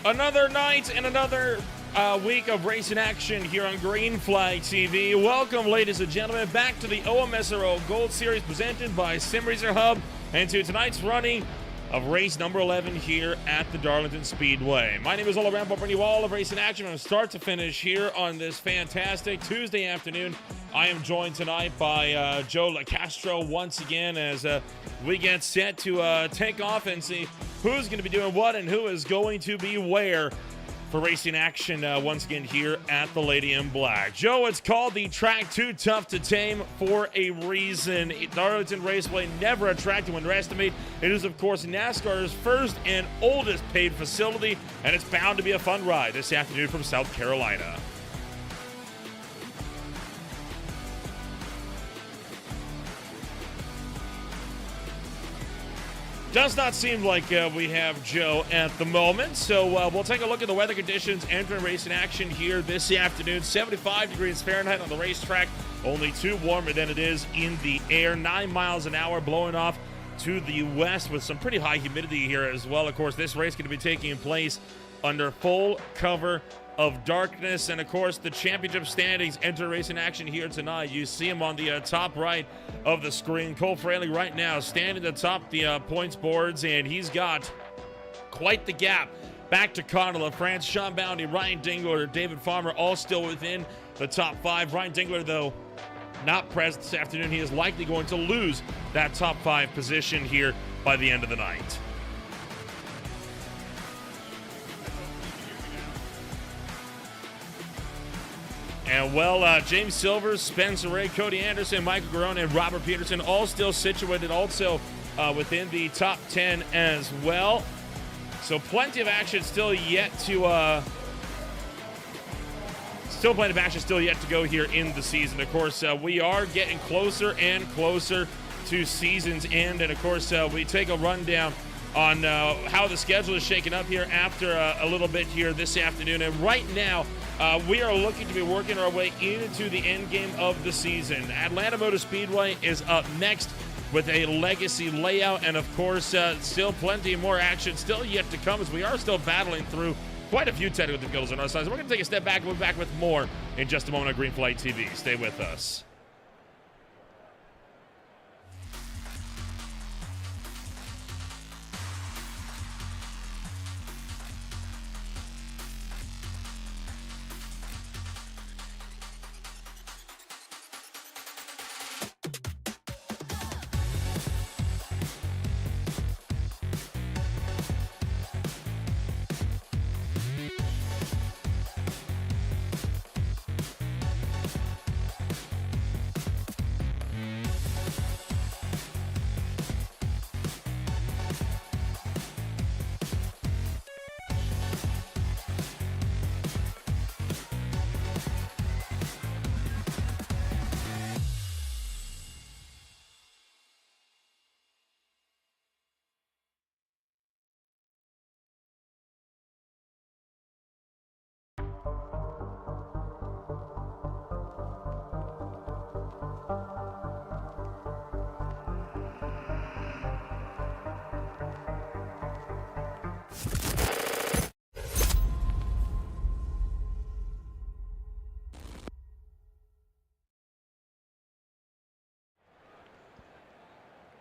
Another night and another week of racing action here on Green Flag TV. Welcome, ladies and gentlemen, back to the OMSRL Gold Series presented by Sim Racer Hub and to tonight's running of race number 11 here at the Darlington Speedway. My name is Ola Rambo, bringing you all of racing action from start to finish here on this fantastic Tuesday afternoon. I am joined tonight by Joe LaCastro once again as we get set to take off and see who's going to be doing what and who is going to be where for racing action once again here at the Lady in Black. Joe, it's called the track Too Tough to Tame for a reason. Darlington Raceway, never a track to underestimate. It is, of course, NASCAR's first and oldest paved facility, and it's bound to be a fun ride this afternoon from South Carolina. Does not seem like we have Joe at the moment, so we'll take a look at the weather conditions entering racing action here this afternoon. 75 degrees Fahrenheit on the racetrack, only 2 warmer than it is in the air. 9 miles an hour blowing off to the west with some pretty high humidity here as well. Of course, this race going to be taking place under full cover of darkness, and of course the championship standings enter racing action here tonight. You see him on the top right of the screen. Cole Fraley right now standing atop the points boards, and he's got quite the gap back to Connor LaFrance, Sean Bounty, Ryan Dingler, David Farmer, all still within the top 5. Ryan Dingler, though, not present this afternoon. He is likely going to lose that top 5 position here by the end of the night. And well, James Silvers, Spencer Ray, Cody Anderson, Michael Garone, and Robert Peterson all still situated also within the top 10 as well. So plenty of action still yet to go here in the season. Of course, we are getting closer and closer to season's end. And of course, we take a rundown on how the schedule is shaking up here after a little bit here this afternoon. And right now, we are looking to be working our way into the end game of the season. Atlanta Motor Speedway is up next with a legacy layout, and of course, still plenty more action still yet to come as we are still battling through quite a few technical difficulties on our side. So we're going to take a step back and move back with more in just a moment on Green Flag TV. Stay with us.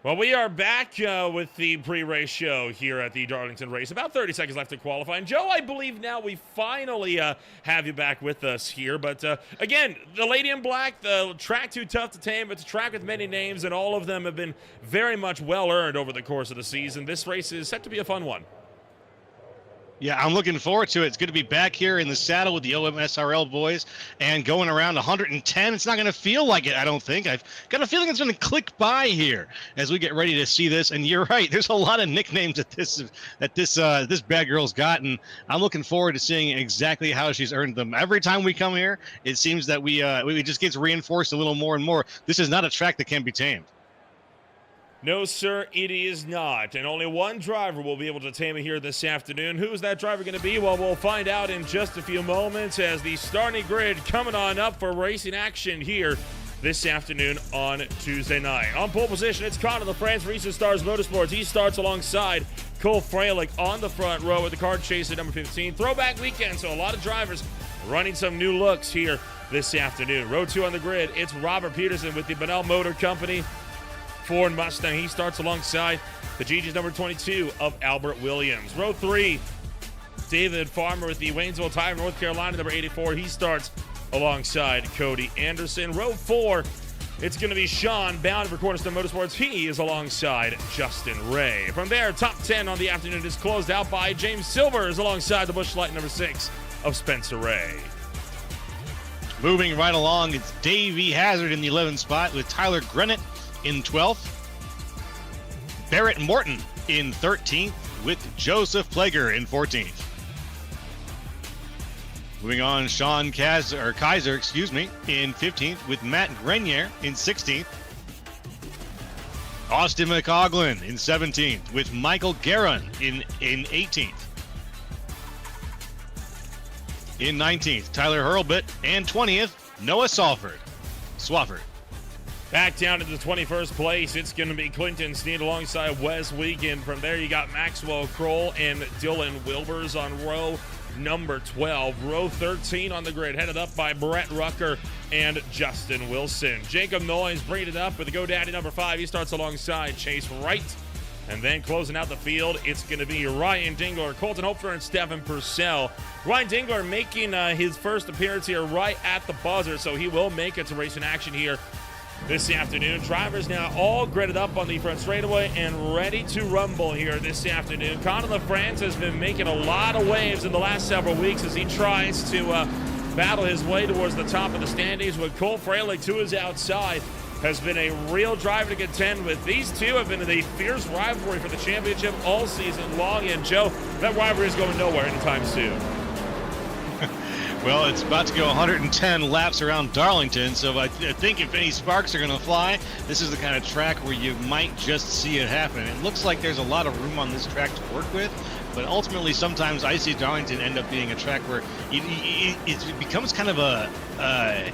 Well, we are back with the pre-race show here at the Darlington race. About 30 seconds left to qualify. And Joe, I believe now we finally have you back with us here. But again, the Lady in Black, the track Too Tough to Tame. It's a track with many names, and all of them have been very much well-earned over the course of the season. This race is set to be a fun one. Yeah, I'm looking forward to it. It's good to be back here in the saddle with the OMSRL boys and going around 110. It's not going to feel like it, I don't think. I've got a feeling it's going to click by here as we get ready to see this. And you're right, there's a lot of nicknames that this bad girl's gotten. I'm looking forward to seeing exactly how she's earned them. Every time we come here, it seems that we just gets reinforced a little more and more. This is not a track that can be tamed. No, sir, it is not. And only one driver will be able to tame it here this afternoon. Who is that driver going to be? Well, we'll find out in just a few moments as the starting grid coming on up for racing action here this afternoon on Tuesday night. On pole position, it's Connor LaFrance for Eastern Stars Motorsports. He starts alongside Cole Freilich on the front row with the car chase at number 15. Throwback weekend, so a lot of drivers running some new looks here this afternoon. Row 2 on the grid, it's Robert Peterson with the Bonnell Motor Company Ford Mustang. He starts alongside the GG's number 22 of Albert Williams. Row 3, David Farmer with the Waynesville Tire, North Carolina, number 84. He starts alongside Cody Anderson. Row 4, it's going to be Sean Bound for Cornerstone Motorsports. He is alongside Justin Ray. From there, top 10 on the afternoon is closed out by James Silvers alongside the Busch Light number 6 of Spencer Ray. Moving right along, it's Davey Hazard in the 11th spot with Tyler Grennett in 12th. Barrett Morton in 13th with Joseph Plager in 14th. Moving on, Sean Kaiser, in 15th with Matt Grenier in 16th. Austin McCoglin in 17th with Michael Guerin in 18th. In 19th, Tyler Hurlbut, and 20th, Noah Swafford. Back down to the 21st place, it's going to be Clinton Sneed alongside Wes Wiegand. From there, you got Maxwell Kroll and Dylan Wilbers on row number 12. Row 13 on the grid, headed up by Brett Rucker and Justin Wilson. Jacob Noyes bringing it up with the GoDaddy number 5. He starts alongside Chase Wright. And then closing out the field, it's going to be Ryan Dingler, Colton Hopfer, and Stephen Purcell. Ryan Dingler making his first appearance here right at the buzzer, so he will make it to racing action here this afternoon. Drivers now all gridded up on the front straightaway and ready to rumble here this afternoon. Connor LaFrance has been making a lot of waves in the last several weeks as he tries to battle his way towards the top of the standings, with Cole Freilich to his outside. Has been a real driver to contend with. These two have been in a fierce rivalry for the championship all season long, and Joe, that rivalry is going nowhere anytime soon. Well, it's about to go 110 laps around Darlington, so I think if any sparks are going to fly, this is the kind of track where you might just see it happen. It looks like there's a lot of room on this track to work with, but ultimately sometimes I see Darlington end up being a track where it becomes kind of a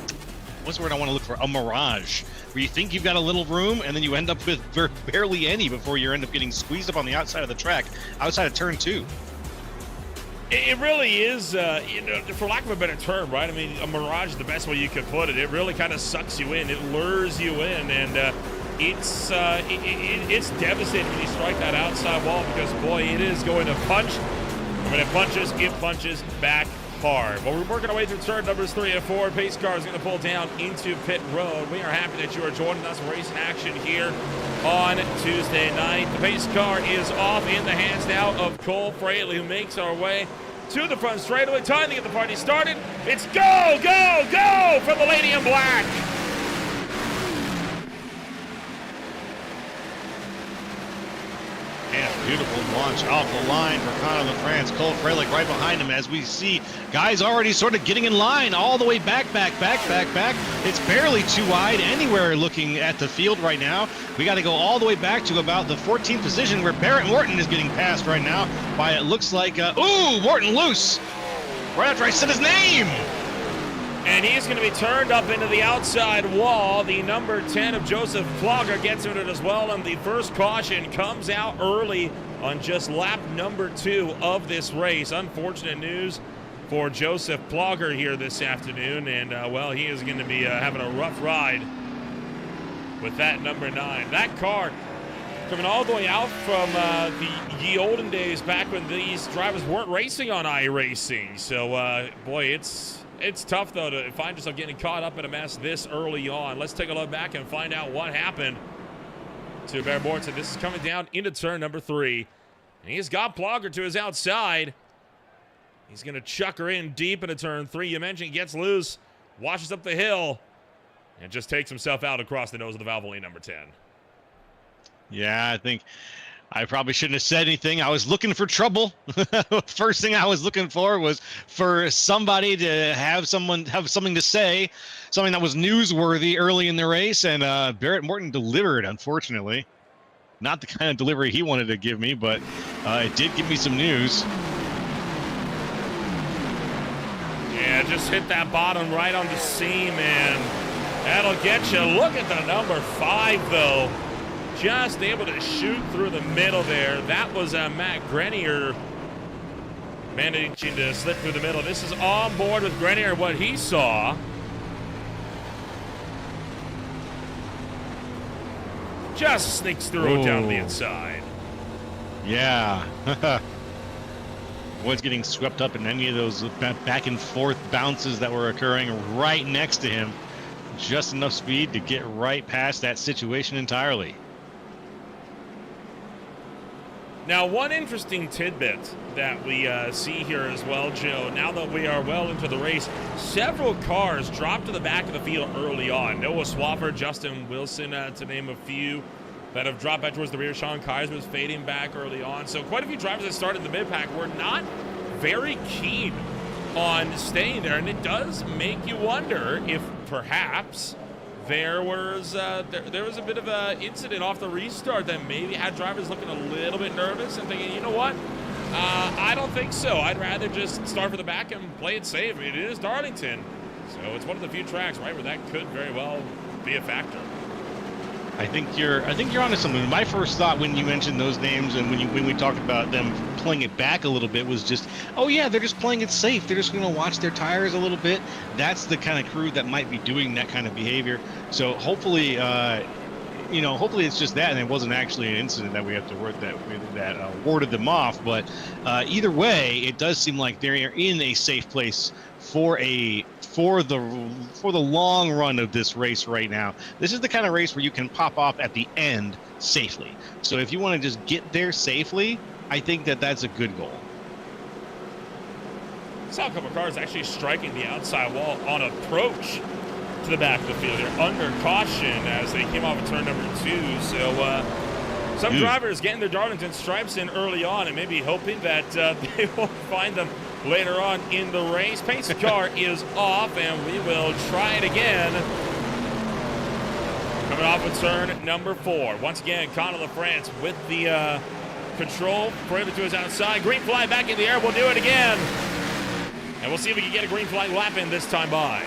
what's the word I want to look for? A mirage, where you think you've got a little room and then you end up with barely any before you end up getting squeezed up on the outside of the track, outside of turn 2. It really is, for lack of a better term, right? I mean, a mirage is the best way you could put it. It really kind of sucks you in. It lures you in, and it's devastating when you strike that outside wall, because, boy, it is going to punch. When it punches back hard. Well, we're working our way through turn numbers 3 and 4. Pace car is going to pull down into pit road. We are happy that you are joining us racing action here on Tuesday night. The pace car is off in the hands now of Cole Freilich, who makes our way to the front straightaway. Time to get the party started. It's go, go, go for the lady in black. And a beautiful launch off the line for Connor LaFrance. Cole Freilich right behind him, as we see guys already sort of getting in line all the way back. It's barely too wide anywhere looking at the field right now. We got to go all the way back to about the 14th position, where Barrett Morton is getting passed right now by, it looks like, Morton loose right after I said his name. And he's going to be turned up into the outside wall. The number 10 of Joseph Plager gets in it as well, and the first caution comes out early on just lap number 2 of this race. Unfortunate news for Joseph Plager here this afternoon, and well, he is going to be having a rough ride with that number 9. That car coming all the way out from the ye olden days, back when these drivers weren't racing on iRacing. So, boy, it's tough, though, to find yourself getting caught up in a mess this early on. Let's take a look back and find out what happened to Barrett Morton. This is coming down into turn number 3. And he's got Plager to his outside. He's going to chuck her in deep into turn 3. You mentioned he gets loose, washes up the hill, and just takes himself out across the nose of the Valvoline number 10. Yeah, I think I probably shouldn't have said anything. I was looking for trouble. First thing I was looking for was for somebody to have something to say, something that was newsworthy early in the race, and Barrett Morton delivered, unfortunately. Not the kind of delivery he wanted to give me, but it did give me some news. Yeah, just hit that bottom right on the seam, and That'll get you. Look at the number 5, though. Just able to shoot through the middle there. That was Matt Grenier managing to slip through the middle. This is on board with Grenier, what he saw. Just sneaks through down the inside. Yeah. Was getting swept up in any of those back and forth bounces that were occurring right next to him. Just enough speed to get right past that situation entirely. Now, one interesting tidbit that we see here as well, Joe, now that we are well into the race, several cars dropped to the back of the field early on. Noah Swafford, Justin Wilson, to name a few, that have dropped back towards the rear. Sean Kaiser was fading back early on. So quite a few drivers that started in the mid-pack were not very keen on staying there, and it does make you wonder if perhaps there was a bit of an incident off the restart that maybe had drivers looking a little bit nervous and thinking, you know what, I don't think so. I'd rather just start for the back and play it safe. It is Darlington, so it's one of the few tracks, right, where that could very well be a factor. I think you're onto something. My first thought when you mentioned those names and when we talked about them playing it back a little bit was just, oh yeah, they're just playing it safe. They're just going to watch their tires a little bit. That's the kind of crew that might be doing that kind of behavior. So hopefully, hopefully it's just that, and it wasn't actually an incident that we have to work that warded them off. But either way, it does seem like they're in a safe place for the long run of this race right now. This is the kind of race where you can pop off at the end safely. So if you want to just get there safely, I think that's a good goal. Saw a couple of cars actually striking the outside wall on approach to the back of the field. They're under caution as they came off of turn number 2. So some drivers getting their Darlington stripes in early on and maybe hoping that they won't find them later on in the race. Pace car is off, and we will try it again. Coming off with turn number 4. Once again, Conor LaFrance with the control. Further to his outside. Green flag back in the air. We'll do it again. And we'll see if we can get a green flag lap in this time by.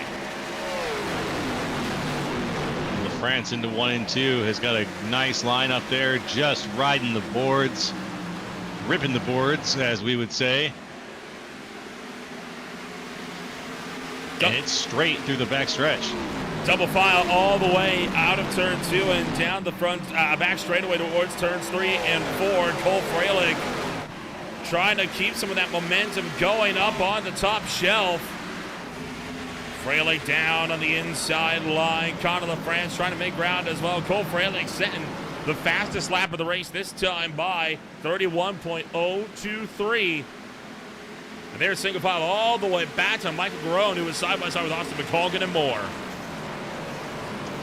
LaFrance into 1 and 2 has got a nice line up there, just riding the boards, ripping the boards, as we would say. And it's straight through the back stretch. Double file all the way out of turn 2 and down the front back straightaway towards turns 3 and 4. Cole Freilich trying to keep some of that momentum going up on the top shelf. Freilich down on the inside line. Conor LaFrance trying to make ground as well. Cole Freilich setting the fastest lap of the race this time by 31.023. And there's single file all the way back to Michael Garone, who was side-by-side with Austin McColgan and more.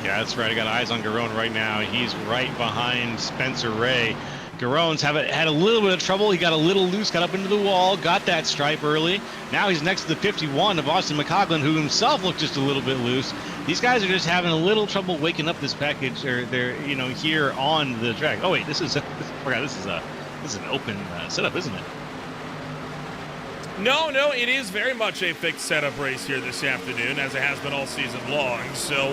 Yeah, that's right. I got eyes on Garone right now. He's right behind Spencer Ray. Garone's had a little bit of trouble. He got a little loose, got up into the wall, got that stripe early. Now he's next to the 51 of Austin McColgan, who himself looked just a little bit loose. These guys are just having a little trouble waking up this package, or they're here on the track. Oh wait, this is an open setup, isn't it? No, it is very much a fixed setup race here this afternoon, as it has been all season long. So,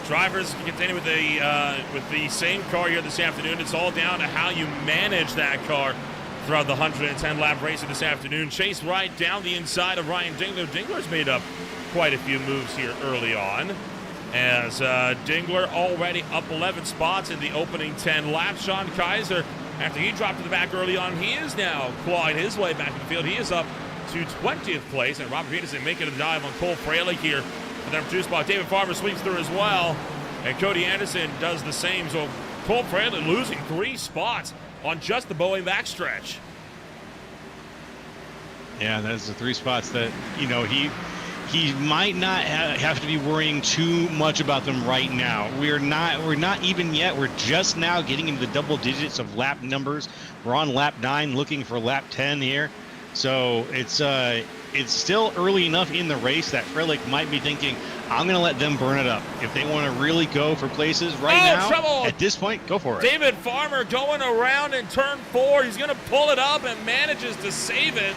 drivers continue with the same car here this afternoon. It's all down to how you manage that car throughout the 110-lap race of this afternoon. Chase right down the inside of Ryan Dingler. Dingler's made up quite a few moves here early on, as Dingler already up 11 spots in the opening 10 laps. Sean Kaiser, after he dropped to the back early on, he is now clawing his way back in the field. He is up to 20th place, and Robert Peterson making a dive on Cole Freilich here for the number 2 spot. David Farmer sweeps through as well, and Cody Anderson does the same. So Cole Freilich losing 3 spots on just the Boeing backstretch. Yeah, that's the 3 spots that, he might not have to be worrying too much about them right now. We're not even yet. We're just now getting into the double digits of lap numbers. We're on lap 9, looking for lap 10 here. So it's still early enough in the race that Freilich might be thinking, I'm going to let them burn it up. If they want to really go for places now, trouble. At this point, go for it. David Farmer going around in turn 4. He's going to pull it up and manages to save it.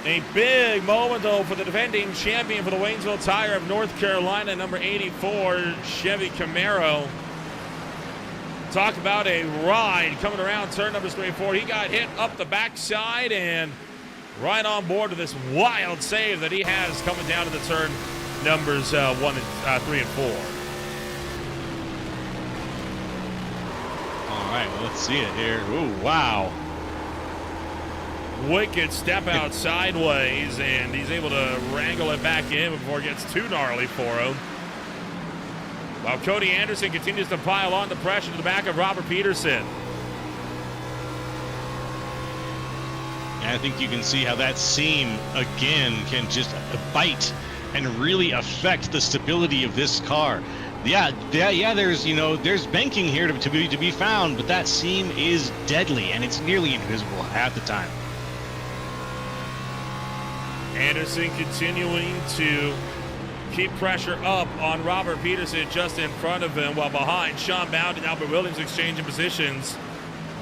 A big moment, though, for the defending champion for the Waynesville Tire of North Carolina, number 84, Chevy Camaro. Talk about a ride coming around turn numbers 3 and 4. He got hit up the backside and right on board with this wild save that he has coming down to the turn numbers 3 and 4. All right, well, let's see it here. Ooh, wow. Wicked step out sideways, and he's able to wrangle it back in before it gets too gnarly for him. While Cody Anderson continues to pile on the pressure to the back of Robert Peterson. And I think you can see how that seam, again, can just bite and really affect the stability of this car. Yeah, there's banking here to be found, but that seam is deadly, and it's nearly invisible half the time. Anderson continuing to keep pressure up on Robert Peterson just in front of him, while behind Sean Bound and Albert Williams exchanging positions.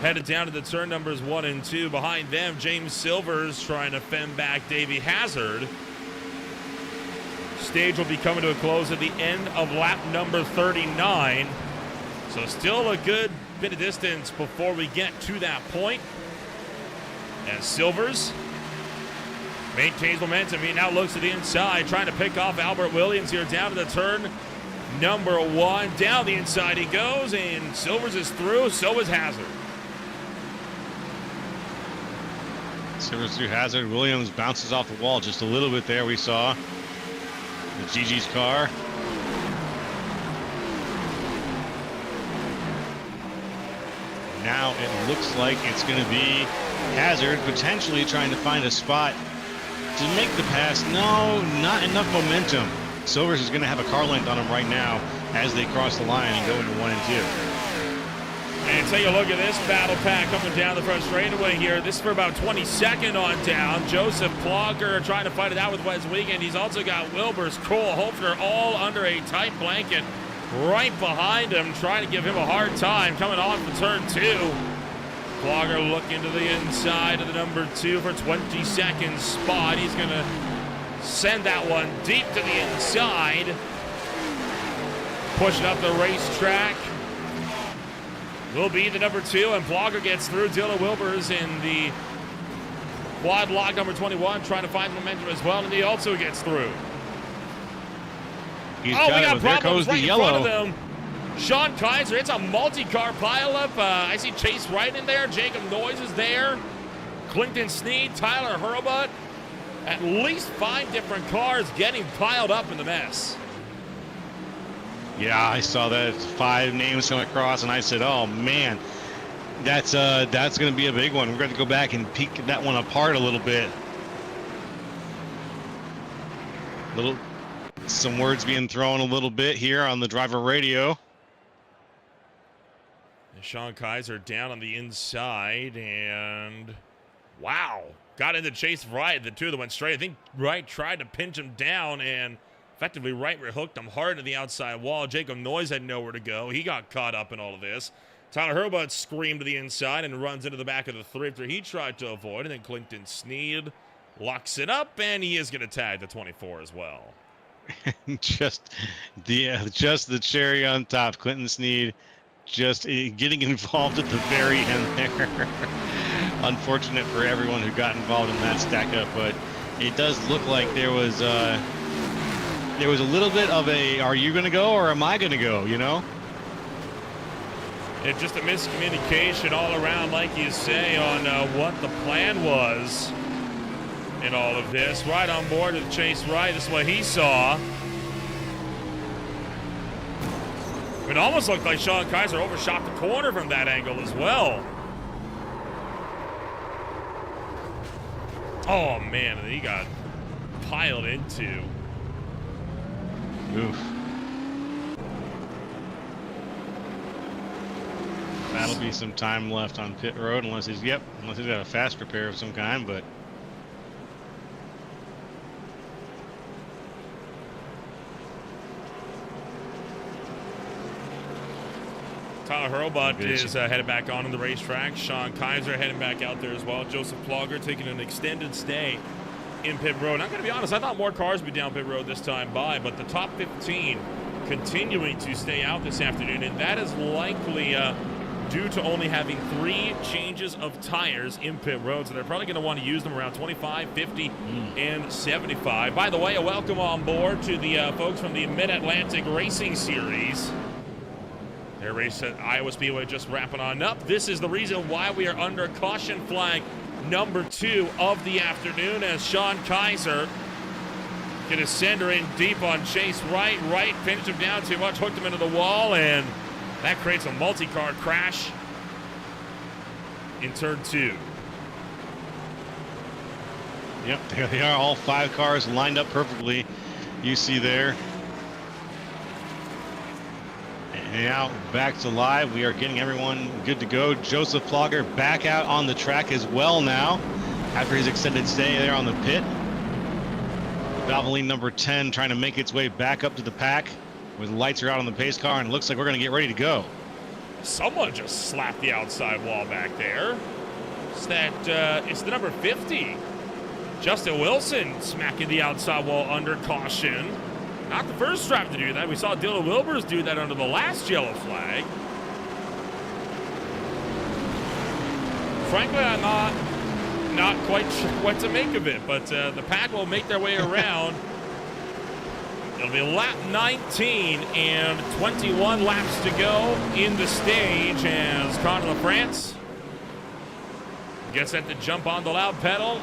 Headed down to the turn numbers 1 and 2. Behind them, James Silvers trying to fend back Davey Hazard. Stage will be coming to a close at the end of lap number 39. So still a good bit of distance before we get to that point. As Silvers maintains momentum. He now looks to the inside, trying to pick off Albert Williams here down to the turn number 1. Down the inside he goes, and Silvers is through, so is Hazard. Silvers through Hazard. Williams bounces off the wall just a little bit there, we saw. The Gigi's car. Now it looks like it's going to be Hazard potentially trying to find a spot to make the pass. No, not enough momentum. Silvers is going to have a car length on him right now as they cross the line and go into 1 and 2. And take a look at this battle pack coming down the front straightaway here. This is for about 22nd on down. Joseph Plogger trying to fight it out with Wes Wiegand. He's also got Wilbers, Cole Hofner all under a tight blanket right behind him, trying to give him a hard time coming off the turn 2. Plogger looking to the inside of the number 2 for 22nd spot. He's going to send that one deep to the inside. Pushing up the racetrack will be the number 2, and Plogger gets through. Dylan Wilbers in the quad lock number 21, trying to find momentum as well, and he also gets through. We got problems right in front of yellow. them. Sean Kaiser, it's a multi-car pileup. I see Chase Wright in there. Jacob Noyes is there. Clinton Sneed, Tyler Hurlbut. At least 5 different cars getting piled up in the mess. Yeah, I saw that 5 names come across, and I said, "Oh man, that's going to be a big one." We're going to go back and peek that one apart a little bit. Some words being thrown a little bit here on the driver radio. And Sean Kaiser down on the inside, and wow, got into Chase Wright. The 2 that went straight. I think Wright tried to pinch him down, and effectively Wright hooked him hard to the outside wall. Jacob Noyes had nowhere to go. He got caught up in all of this. Tyler Hurlbut screamed to the inside and runs into the back of the 3 after he tried to avoid, and then Clinton Sneed locks it up, and he is going to tag the 24 as well. just the cherry on top. Clinton Sneed just getting involved at the very end there. Unfortunate for everyone who got involved in that stack up, but it does look like there was a little bit of a, are you going to go or am I going to go, you know? It's just a miscommunication all around, like you say, on what the plan was in all of this. Right on board with Chase Wright. This is what he saw. It almost looked like Sean Kaiser overshot the corner from that angle as well. Oh, man, he got piled into. Oof. That'll be some time left on pit road unless he's got a fast repair of some kind, but Tyler Hurlbut is headed back on the racetrack. Sean Kaiser heading back out there as well. Joseph Plogger taking an extended stay in pit road. I'm going to be honest, I thought more cars would be down pit road this time by, but the top 15 continuing to stay out this afternoon, and that is likely due to only having 3 changes of tires in pit road, so they're probably going to want to use them around 25, 50, and 75. By the way, a welcome on board to the folks from the Mid-Atlantic Racing Series. Their race at Iowa Speedway just wrapping on up. This is the reason why we are under caution flag number 2 of the afternoon, as Sean Kaiser gonna send her in deep on Chase right, finished him down too much, hooked him into the wall, and that creates a multi-car crash in turn 2. Yep, there they are, all 5 cars lined up perfectly. You see there. And now back to live. We are getting everyone good to go. Joseph Plogger back out on the track as well now after his extended stay there on the pit. Valvoline number 10 trying to make its way back up to the pack where the lights are out on the pace car, and it looks like we're going to get ready to go. Someone just slapped the outside wall back there. It's the number 50. Justin Wilson smacking the outside wall under caution. Not the first driver to do that. We saw Dylan Wilbers do that under the last yellow flag. Frankly, I'm not quite sure what to make of it, but the pack will make their way around. It'll be lap 19 and 21 laps to go in the stage as Conor LaFrance gets set to jump on the loud pedal.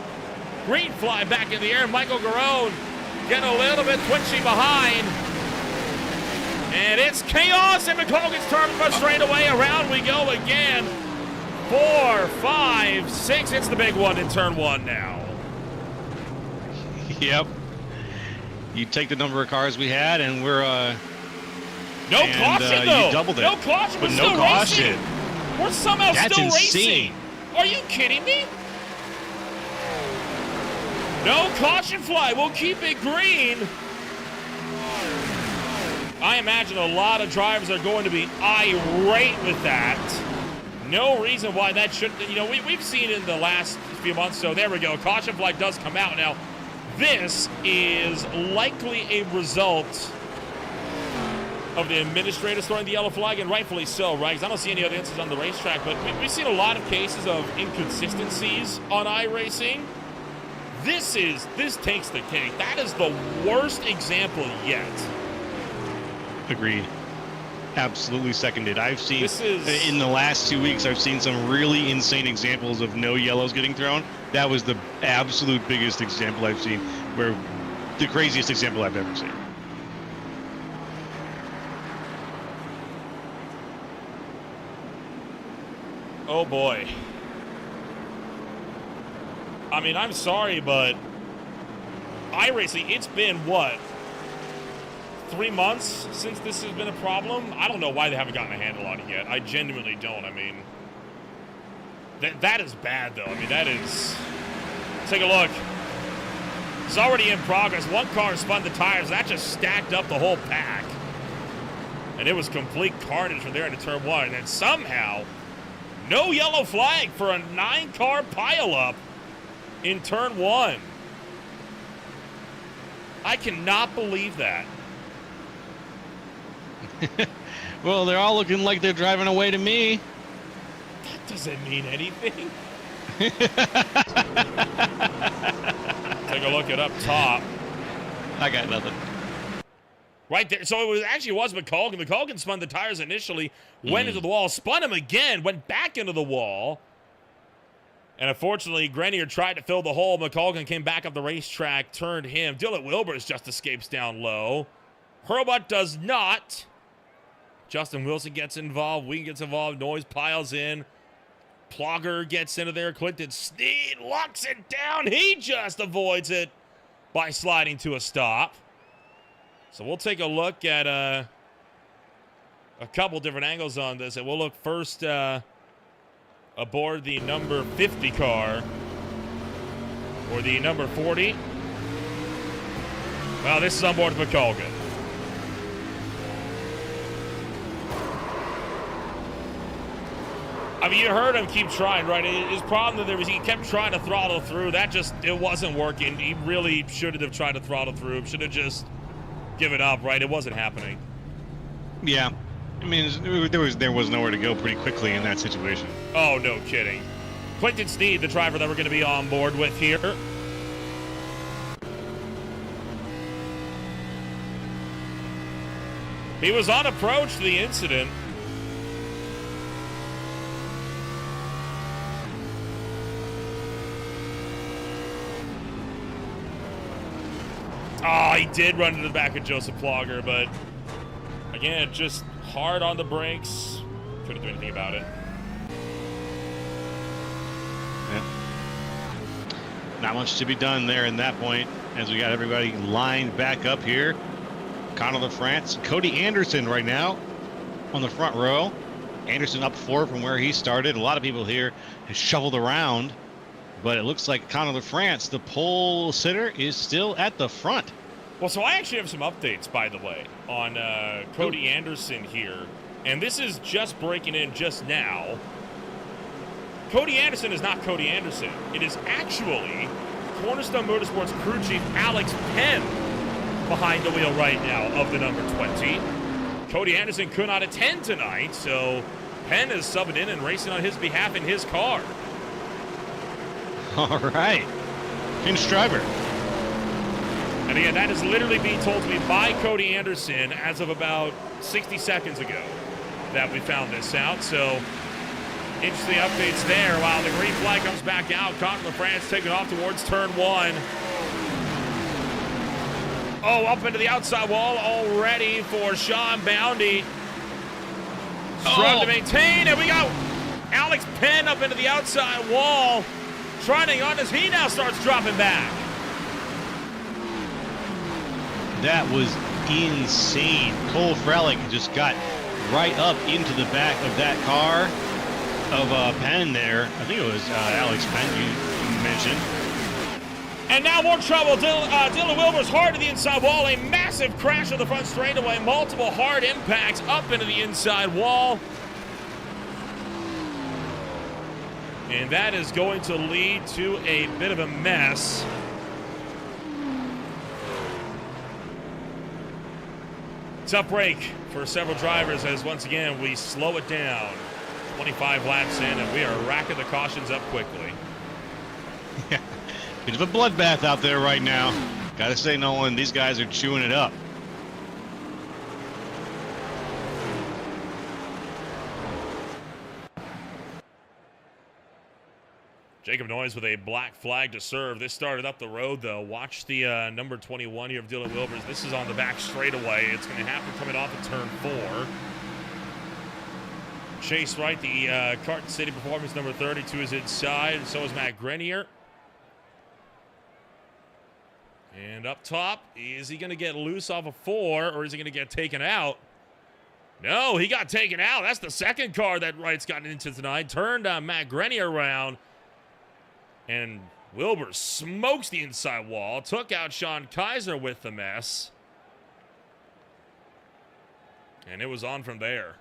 Green fly back in the air. Michael Garone getting a little bit twitchy behind. And it's chaos in McColgan's turn from straight away. Around we go again. 4, 5, 6. It's the big one in turn 1 now. Yep. You take the number of cars we had, and we're no caution though. You doubled it. No caution, but no caution. Racing. We're somehow That's still insane. racing. Are you kidding me? No caution fly. We'll keep it green. I imagine a lot of drivers are going to be irate with that. No reason why that shouldn't. You know, we've seen in the last few months. So there we go. Caution flag does come out now. This is likely a result of the administrators throwing the yellow flag, and rightfully so, right? Because I don't see any other instances on the racetrack, but we've seen a lot of cases of inconsistencies on iRacing. This takes the cake. That is the worst example yet. Agreed. Absolutely seconded. I've seen in the last 2 weeks, I've seen some really insane examples of no yellows getting thrown. That was the absolute biggest example I've seen, where the craziest example I've ever seen. Oh boy. I mean, I'm sorry, but iRacing, it's been what? 3 months since this has been a problem? I don't know why they haven't gotten a handle on it yet. I genuinely don't. I mean, that is bad, though. I mean, that is... Take a look. It's already in progress. One car spun the tires. That just stacked up the whole pack. And it was complete carnage from there into turn 1. And then somehow, no yellow flag for a 9-car pileup in turn 1. I cannot believe that. Well, they're all looking like they're driving away to me. That doesn't mean anything. Take a look at up top. I got nothing. Right there. So it was McColgan. McColgan spun the tires initially, went into the wall, spun him again, went back into the wall. And unfortunately, Grenier tried to fill the hole. McColgan came back up the racetrack, turned him. Dylan Wilbers just escapes down low. Hurlbutt does not. Justin Wilson gets involved. Wheaton gets involved. Noise piles in. Plogger gets into there. Clinton Sneed locks it down. He just avoids it by sliding to a stop. So we'll take a look at a couple different angles on this. And we'll look first aboard the number 50 car or the number 40. Well, this is on board McColgan. I mean, you heard him keep trying, right? His problem that he kept trying to throttle through. It wasn't working. He really shouldn't have tried to throttle through. Should have just given up, right? It wasn't happening. Yeah. I mean, there was nowhere to go pretty quickly in that situation. Oh, no kidding. Quentin Sneed, the driver that we're going to be on board with here. He was on approach to the incident. Oh, he did run into the back of Joseph Plogger, but again, just hard on the brakes. Couldn't do anything about it. Yeah. Not much to be done there in that point as we got everybody lined back up here. Conor LaFrance, Cody Anderson right now on the front row. Anderson up 4 from where he started. A lot of people here have shoveled around, but it looks like Conor LaFrance, the pole sitter, is still at the front. Well, so I actually have some updates, by the way, on Cody Anderson here. And this is just breaking in just now. Cody Anderson is not Cody Anderson. It is actually Cornerstone Motorsports crew chief Alex Penn behind the wheel right now of the number 20. Cody Anderson could not attend tonight, so Penn is subbing in and racing on his behalf in his car. All right. Pinstriver. And again, that is literally being told to me by Cody Anderson as of about 60 seconds ago that we found this out. So, interesting updates there. While the green flag comes back out, Conor LaFrance taking off towards turn 1. Oh, up into the outside wall already for Sean Boundy. Struggle to maintain, and we got Alex Penn up into the outside wall. Trying to hang on as he now starts dropping back. That was insane. Cole Frelick just got right up into the back of that car of Penn there. I think it was Alex Penn you mentioned. And now more trouble. Dylan Wilbur's hard to the inside wall. A massive crash on the front straightaway. Multiple hard impacts up into the inside wall. And that is going to lead to a bit of a mess. Tough break for several drivers as once again we slow it down. 25 laps in and we are racking the cautions up quickly. Yeah, bit of a bloodbath out there right now. Gotta say, Nolan, these guys are chewing it up. Jacob Noyes with a black flag to serve. This started up the road, though. Watch the number 21 here of Dylan Wilbers. This is on the back straightaway. It's going to happen coming off of turn 4. Chase Wright, the Carton City Performance number 32 is inside. So is Matt Grenier. And up top, is he going to get loose off of 4, or is he going to get taken out? No, he got taken out. That's the second car that Wright's gotten into tonight. Turned Matt Grenier around. And Wilbur smokes the inside wall, took out Sean Kaiser with the mess. And it was on from there.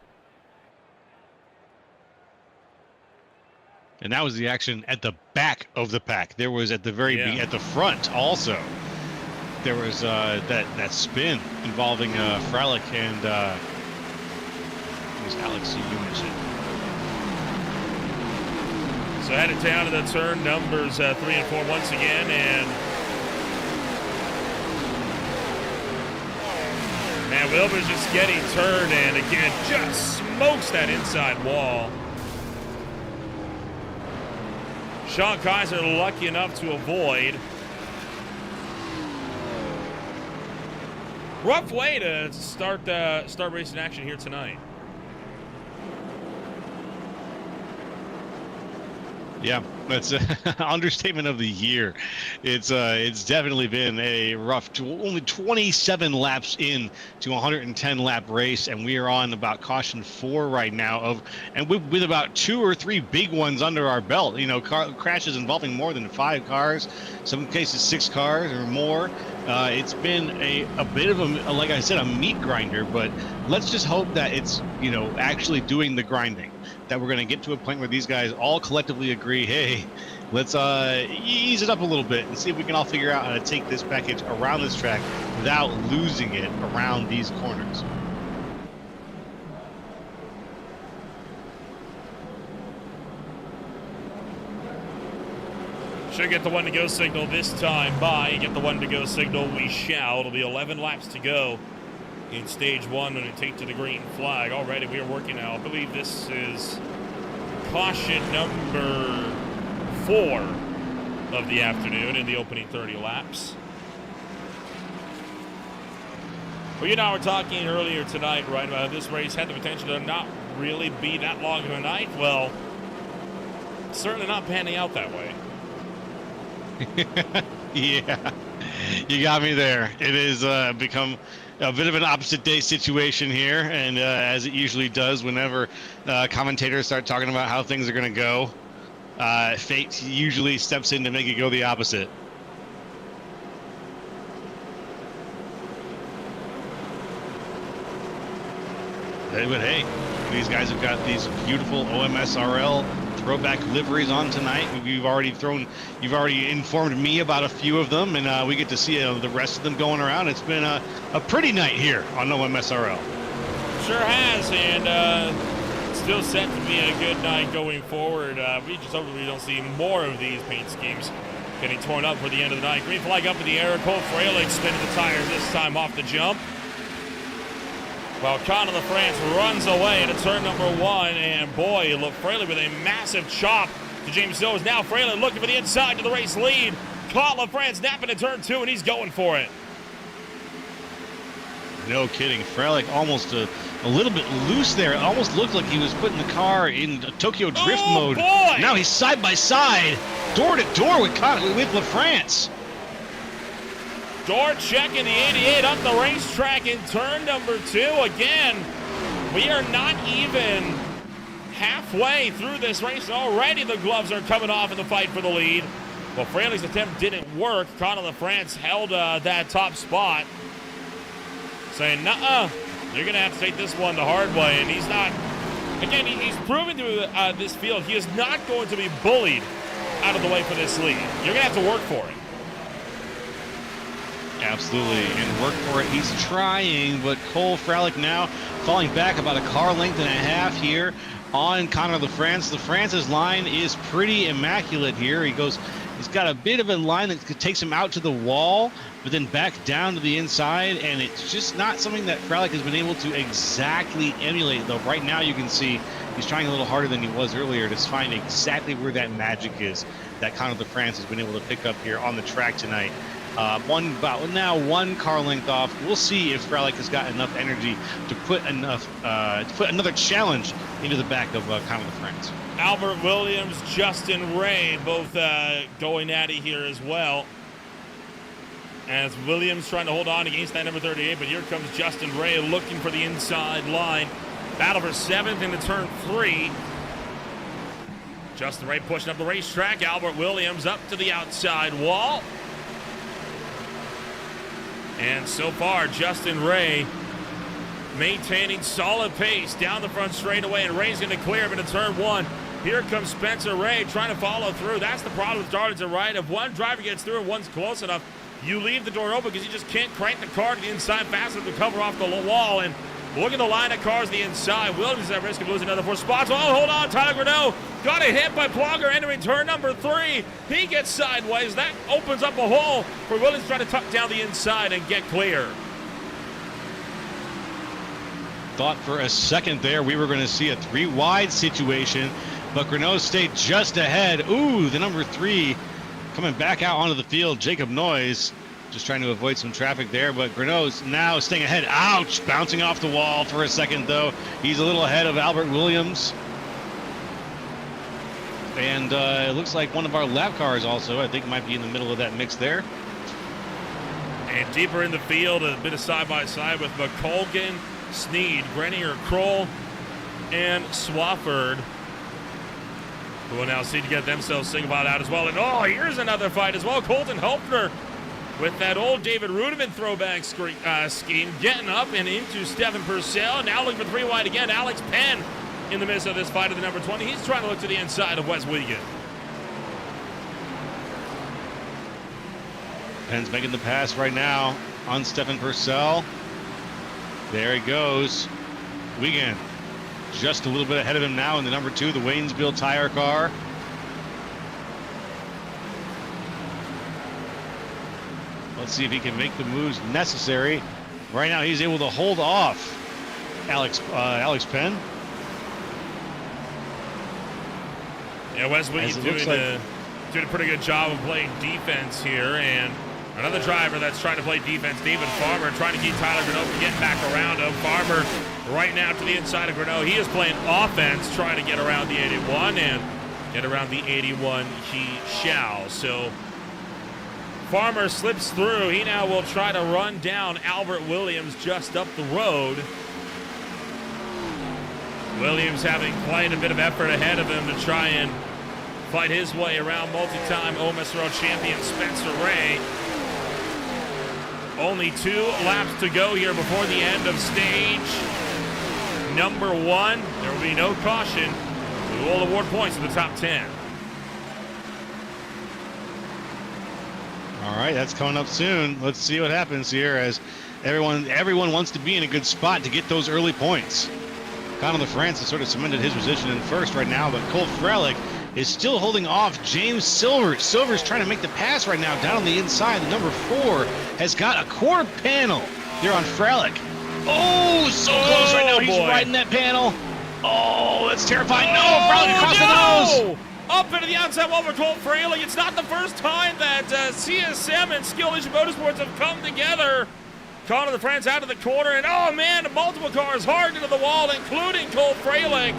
And that was the action at the back of the pack. There was at the very at the front also. There was that spin involving Frelick and it was Alex you mentioned. So headed down to the turn numbers 3 and 4 once again, and man, Wilbur's just getting turned, and again, just smokes that inside wall. Sean Kaiser lucky enough to avoid. Rough way to start racing action here tonight. Yeah, that's an understatement of the year. It's definitely been a rough, only 27 laps in to 110 lap race, and we are on about caution 4 right now and with about 2 or 3 big ones under our belt. You know, crashes involving more than 5 cars, some cases 6 cars or more. It's been a bit of like I said, a meat grinder, but let's just hope that it's, you know, actually doing the grinding. that we're going to get to a point where these guys all collectively agree, hey, let's ease it up a little bit and see if we can all figure out how to take this package around this track without losing it around these corners. Should get the one to go signal this time by. Get the one to go signal, we shall. It'll be 11 laps to go in stage 1 when we take to the green flag. Already we are working now. I believe this is caution number 4 of the afternoon in the opening 30 laps. Well, you and I were talking earlier tonight, right, about this race had the potential to not really be that long of a night. Well, certainly not panning out that way. Yeah, you got me there. It has become a bit of an opposite day situation here, and as it usually does whenever commentators start talking about how things are going to go, fate usually steps in to make it go the opposite. But hey, these guys have got these beautiful OMSRL throwback liveries on tonight. You've already informed me about a few of them, and we get to see the rest of them going around. It's been a pretty night here on OMSRL. Sure has, and still set to be a good night going forward. We just hope we don't see more of these paint schemes getting torn up for the end of the night. Green flag up in the air. Cole Fralick spinning the tires this time off the jump. Well, Conor LaFrance runs away to turn number 1, and boy, Fraley with a massive chop to James Silvers. Now Fraley looking for the inside to the race lead. Caught LaFrance napping in turn 2, and he's going for it. No kidding. Fralick almost a little bit loose there. It almost looked like he was putting the car in Tokyo Drift mode. Boy! Now he's side by side, door to door with LaFrance. Door checking the 88 up the racetrack in turn number 2. Again, we are not even halfway through this race, and already the gloves are coming off in the fight for the lead. Well, Fraley's attempt didn't work. Conor LaFrance held that top spot, saying, nuh-uh, you're going to have to take this one the hard way. And he's not, again, he's proven to this field he is not going to be bullied out of the way for this lead. You're going to have to work for it. Absolutely, and work for it. He's trying, but Cole Fralick now falling back about a car length and a half here on Conor LaFrance. LaFrance's line is pretty immaculate here. He's got a bit of a line that takes him out to the wall, but then back down to the inside, and it's just not something that Fralick has been able to exactly emulate, though right now you can see he's trying a little harder than he was earlier to find exactly where that magic is that Conor LaFrance has been able to pick up here on the track tonight. One car length off. We'll see if Fralick has got enough energy to put another challenge into the back of Conor LaFrance. Albert Williams, Justin Ray, both going at it here as well. As Williams trying to hold on against that number 38, but here comes Justin Ray looking for the inside line. Battle for 7th into turn 3. Justin Ray pushing up the racetrack. Albert Williams up to the outside wall. And so far, Justin Ray maintaining solid pace down the front straightaway, and Ray's going to clear him into turn 1. Here comes Spencer Ray trying to follow through. That's the problem with Darlington, right? If one driver gets through and one's close enough, you leave the door open because you just can't crank the car to the inside fast enough to cover off the wall. And look at the line of cars the inside. Williams is at risk of losing another 4 spots. Oh, hold on. Tyler Grinnell got a hit by Plogger entering turn number 3. He gets sideways. That opens up a hole for Williams trying to tuck down the inside and get clear. Thought for a second there we were going to see a 3-wide situation, but Grinnell stayed just ahead. Ooh, the number 3 coming back out onto the field. Jacob Noyes just trying to avoid some traffic there, but Grinnell's now staying ahead. Ouch! Bouncing off the wall for a second, though. He's a little ahead of Albert Williams. And it looks like one of our lap cars also, I think, might be in the middle of that mix there. And deeper in the field, a bit of side-by-side with McColgan, Sneed, Grenier, Kroll, and Swafford, who will now see to get themselves single-file out as well. And oh, here's another fight as well. Colton Hopner with that old David Rudiman throwback scheme, getting up and into Stephen Purcell. Now looking for 3 wide again. Alex Penn in the midst of this fight of the number 20. He's trying to look to the inside of Wes Wiegand. Penn's making the pass right now on Stefan Purcell. There he goes. Wiegand just a little bit ahead of him now in the number 2, the Waynesville tire car. Let's see if he can make the moves necessary. Right now he's able to hold off Alex Penn. Yeah, Wes Wiegand doing a pretty good job of playing defense here, and another driver that's trying to play defense, David Farmer, trying to keep Tyler Grinnell from getting back around him. Farmer right now to the inside of Grinnell. He is playing offense, trying to get around the 81, and get around the 81 he shall. So Farmer slips through. He now will try to run down Albert Williams just up the road. Williams having quite a bit of effort ahead of him to try and fight his way around multi-time OMSRL champion Spencer Ray. Only 2 laps to go here before the end of stage number 1. There will be no caution. We will award points to the top 10. All right, that's coming up soon. Let's see what happens here as everyone wants to be in a good spot to get those early points. Conor LaFrance has sort of cemented his position in first right now, but Cole Frelick is still holding off James Silvers. Silvers trying to make the pass right now down on the inside. The number 4 has got a quarter panel here on Frelick. Oh, so close right now. He's right in that panel. Oh, that's terrifying. No, Frelick across the nose. Up into the outside wall for Cole Frelick. It's not the first time that CSM and Skill Nation Motorsports have come together. Conor LaFrance out of the corner, and oh man, multiple cars hard into the wall, including Cole Frelick.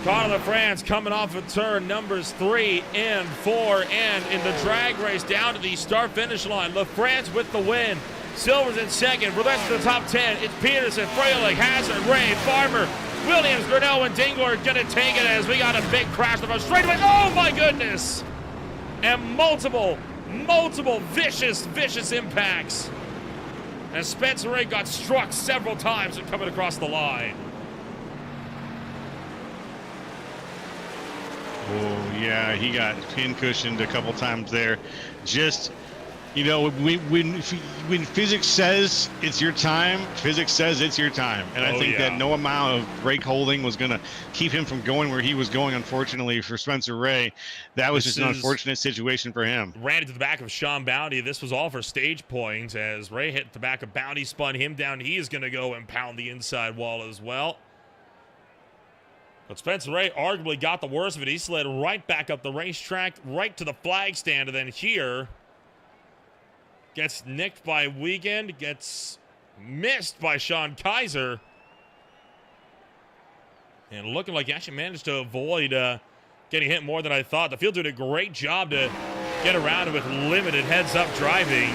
Conor LaFrance coming off of turn numbers 3 and 4, and in the drag race down to the start-finish line. LaFrance with the win. Silver's in second. For the rest of the top 10, it's Peterson, Frelick, Hazard, Ray, Farmer, Williams, Grinnell, and Dingler are gonna take it as we got a big crash on the straightaway. Oh my goodness! And multiple vicious impacts. And Spencer Ray got struck several times coming across the line. Oh, yeah, he got pin-cushioned a couple times there. Just, you know, when physics says it's your time, physics says it's your time. And I think that no amount of brake holding was going to keep him from going where he was going, unfortunately, for Spencer Ray. That was just an unfortunate situation for him. Ran into the back of Sean Bounty. This was all for stage points as Ray hit the back of Bounty, spun him down. He is going to go and pound the inside wall as well. But Spencer Ray arguably got the worst of it. He slid right back up the racetrack, right to the flag stand, and then here gets nicked by Wiegand, gets missed by Sean Kaiser. And looking like he actually managed to avoid getting hit more than I thought. The field did a great job to get around it with limited heads-up driving.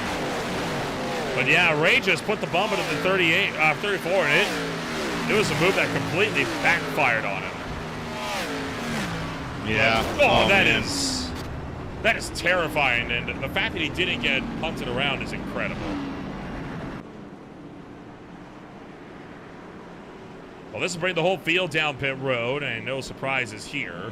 But yeah, Ray just put the bump into the 34, and it was a move that completely backfired on him. Yeah. Oh, that is terrifying, and the fact that he didn't get punted around is incredible. Well, this will bring the whole field down pit road, and no surprises here.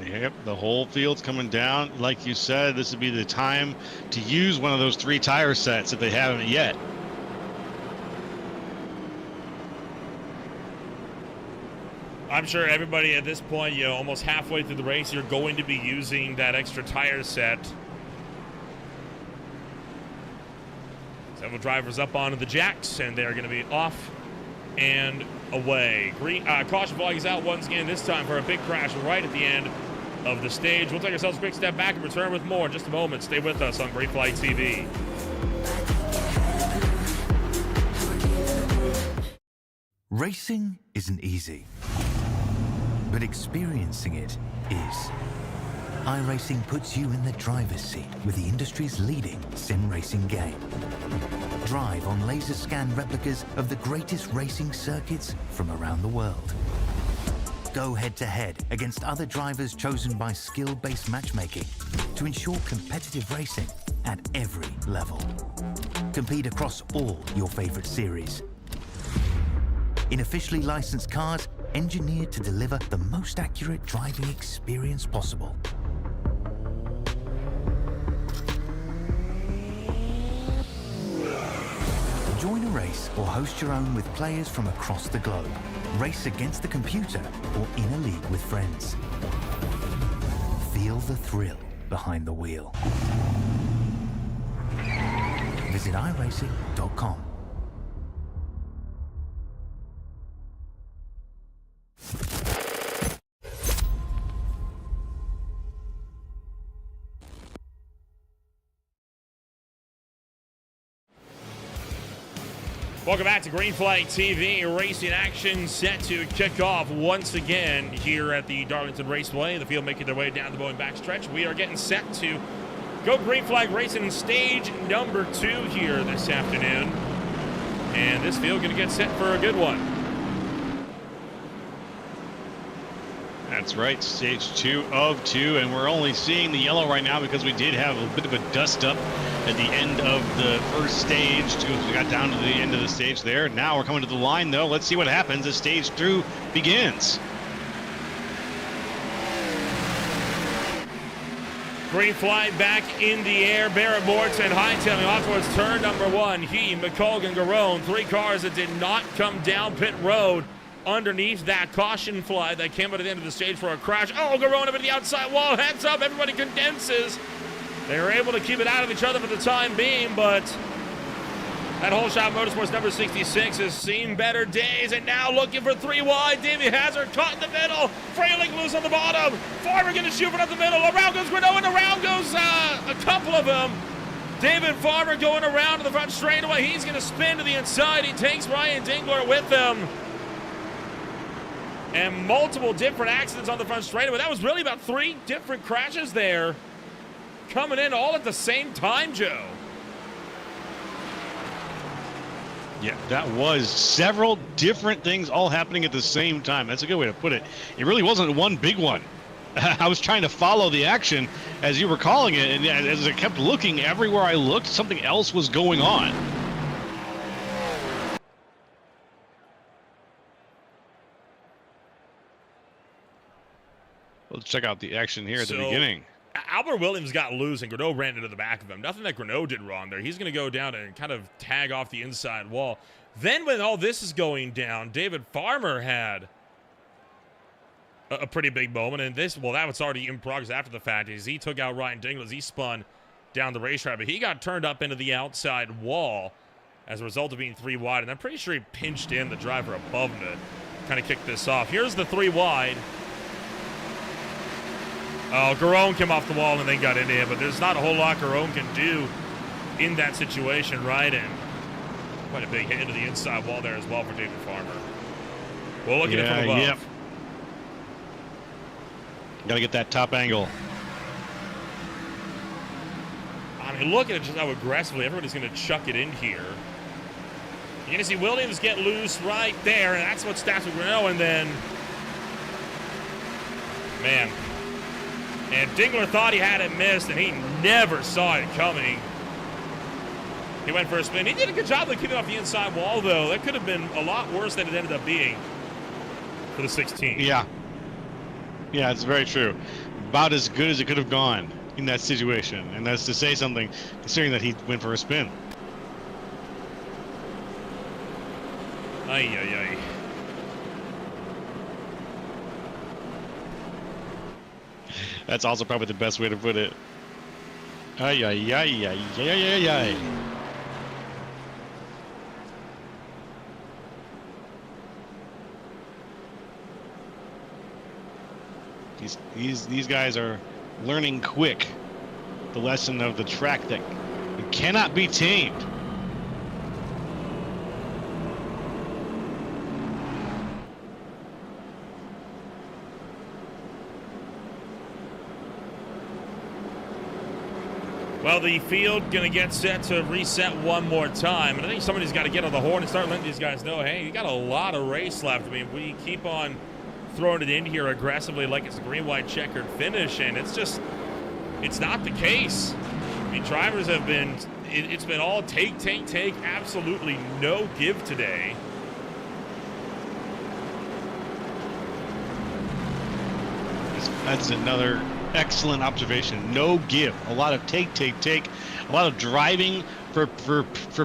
Yep, the whole field's coming down. Like you said, this would be the time to use one of those 3 tire sets if they haven't yet. I'm sure everybody at this point, you know, almost halfway through the race, you're going to be using that extra tire set. Several drivers up onto the jacks, and they're going to be off and away. Caution flag is out once again, this time for a big crash right at the end of the stage. We'll take ourselves a quick step back and return with more in just a moment. Stay with us on Green Flag TV. Racing isn't easy, but experiencing it is. iRacing puts you in the driver's seat with the industry's leading sim racing game. Drive on laser scan replicas of the greatest racing circuits from around the world. go head-to-head against other drivers chosen by skill-based matchmaking to ensure competitive racing at every level. Compete across all your favorite series in officially licensed cars engineered to deliver the most accurate driving experience possible. Join a race or host your own with players from across the globe. Race against the computer or in a league with friends. Feel the thrill behind the wheel. Visit iRacing.com. Welcome back to Green Flag TV. Racing action set to kick off once again here at the Darlington Raceway. The field making their way down the Boeing backstretch. We are getting set to go Green Flag Racing stage number 2 here this afternoon. And this field going to get set for a good one. That's right, stage 2 of 2, and we're only seeing the yellow right now because we did have a bit of a dust up at the end of the first stage. We got down to the end of the stage there. Now we're coming to the line, though. Let's see what happens as stage 2 begins. Green flag back in the air. Barrett Morton hightailing off towards turn number 1. He, McColgan, Garone, 3 cars that did not come down pit road underneath that caution flag that came out at the end of the stage for a crash. Oh, Garone up at the outside wall. Heads up, everybody condenses. They were able to keep it out of each other for the time being, but that whole shot Motorsports number 66 has seen better days, and now looking for 3 wide. Davey Hazard caught in the middle. Frailing loose on the bottom. Farmer going to shoot it up the middle. Around goes Renault, and around goes a couple of them. David Farmer going around to the front straightaway. He's going to spin to the inside. He takes Ryan Dingler with him. And multiple different accidents on the front straightaway. That was really about 3 different crashes there coming in all at the same time, Joe. Yeah, that was several different things all happening at the same time. That's a good way to put it. It really wasn't one big one. I was trying to follow the action as you were calling it, and as I kept looking, everywhere I looked, something else was going on. Let's check out the action here at the beginning. Albert Williams got loose and Greneau ran into the back of him. Nothing that Greneau did wrong there. He's going to go down and kind of tag off the inside wall. Then when all this is going down, David Farmer had a pretty big moment. And this, well, that was already in progress after the fact, is he took out Ryan Dingler as he spun down the racetrack. But he got turned up into the outside wall as a result of being 3 wide. And I'm pretty sure he pinched in the driver above him to kind of kick this off. Here's the 3 wide. Oh, Garone came off the wall and then got into it, but there's not a whole lot Garone can do in that situation, right? And quite a big hit into the inside wall there as well for David Farmer. We'll look at it from above. Yep. Got to get that top angle. I mean, look at it just how aggressively everybody's going to chuck it in here. You're going to see Williams get loose right there, and that's what stops with Greneau, and then, man. And Dingler thought he had it missed, and he never saw it coming. He went for a spin. He did a good job of keeping it off the inside wall, though. That could have been a lot worse than it ended up being for the 16. Yeah. Yeah, it's very true. About as good as it could have gone in that situation. And that's to say something, considering that he went for a spin. Ay, ay, ay. That's also probably the best way to put it. Ay, ay, ay, ay, ay, ay, ay. These guys are learning quick the lesson of the track that it cannot be tamed. Well, the field going to get set to reset one more time. And I think somebody's got to get on the horn and start letting these guys know, hey, you got a lot of race left. I mean, if we keep on throwing it in here aggressively like it's a green-white checkered finish, and it's not the case. I mean, drivers have been, it's been all take, absolutely no give today. That's another excellent observation. No give. A lot of take. A lot of driving for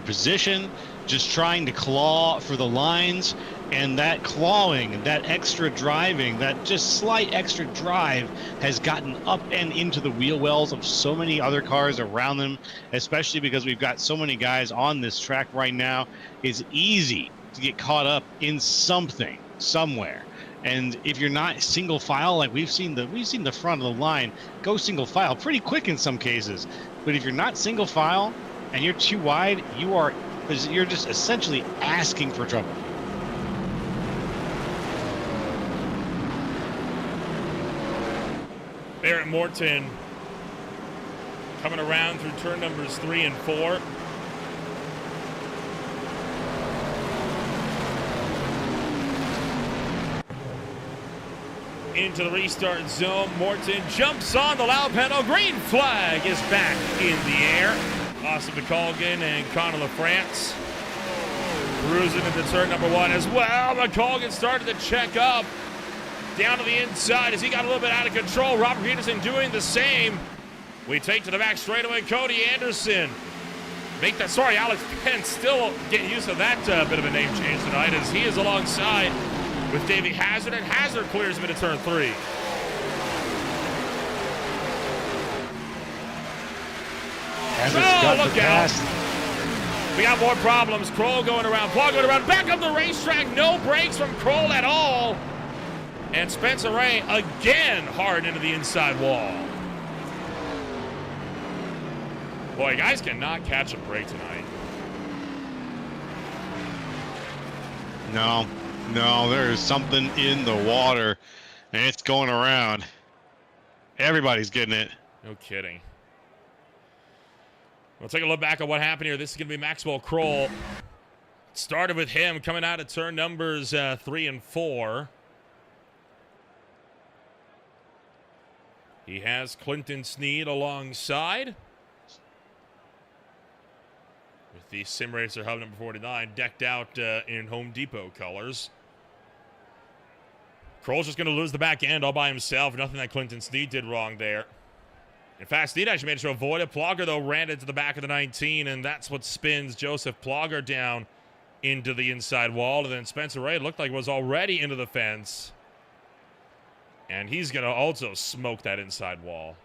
position, just trying to claw for the lines. And that clawing, that extra driving, that just slight extra drive has gotten up and into the wheel wells of so many other cars around them, especially because we've got so many guys on this track right now. It's easy to get caught up in something, somewhere. And if you're not single file, like we've seen the front of the line go single file pretty quick in some cases. But if you're not single file and you're too wide, you're just essentially asking for trouble. Barrett Morton coming around through turn numbers 3 and 4. Into the restart zone. Morton jumps on the loud pedal. Green flag is back in the air. Austin McColgan and Connor LaFrance cruising into turn number 1 as well. McColgan started to check up down to the inside as he got a little bit out of control. Robert Peterson doing the same. We take to the back straightaway. Cody Anderson. Alex Pence still getting used to that bit of a name change tonight as he is alongside with Davey Hazard, and Hazard clears him into turn 3. Look out. We got more problems. Kroll going around, Paul going around, back up the racetrack. No brakes from Kroll at all. And Spencer Ray again hard into the inside wall. Boy, guys cannot catch a break tonight. No, there is something in the water, and it's going around. Everybody's getting it. No kidding. We'll take a look back at what happened here. This is going to be Maxwell Kroll. Started with him coming out of turn numbers 3 and 4. He has Clinton Sneed alongside with the Sim Racer Hub number 49 decked out in Home Depot colors. Kroll's just going to lose the back end all by himself. Nothing that Clinton Sneed did wrong there. In fact, Sneed actually managed to avoid it. Plogger, though, ran into the back of the 19, and that's what spins Joseph Plogger down into the inside wall. And then Spencer Ray looked like was already into the fence. And he's going to also smoke that inside wall.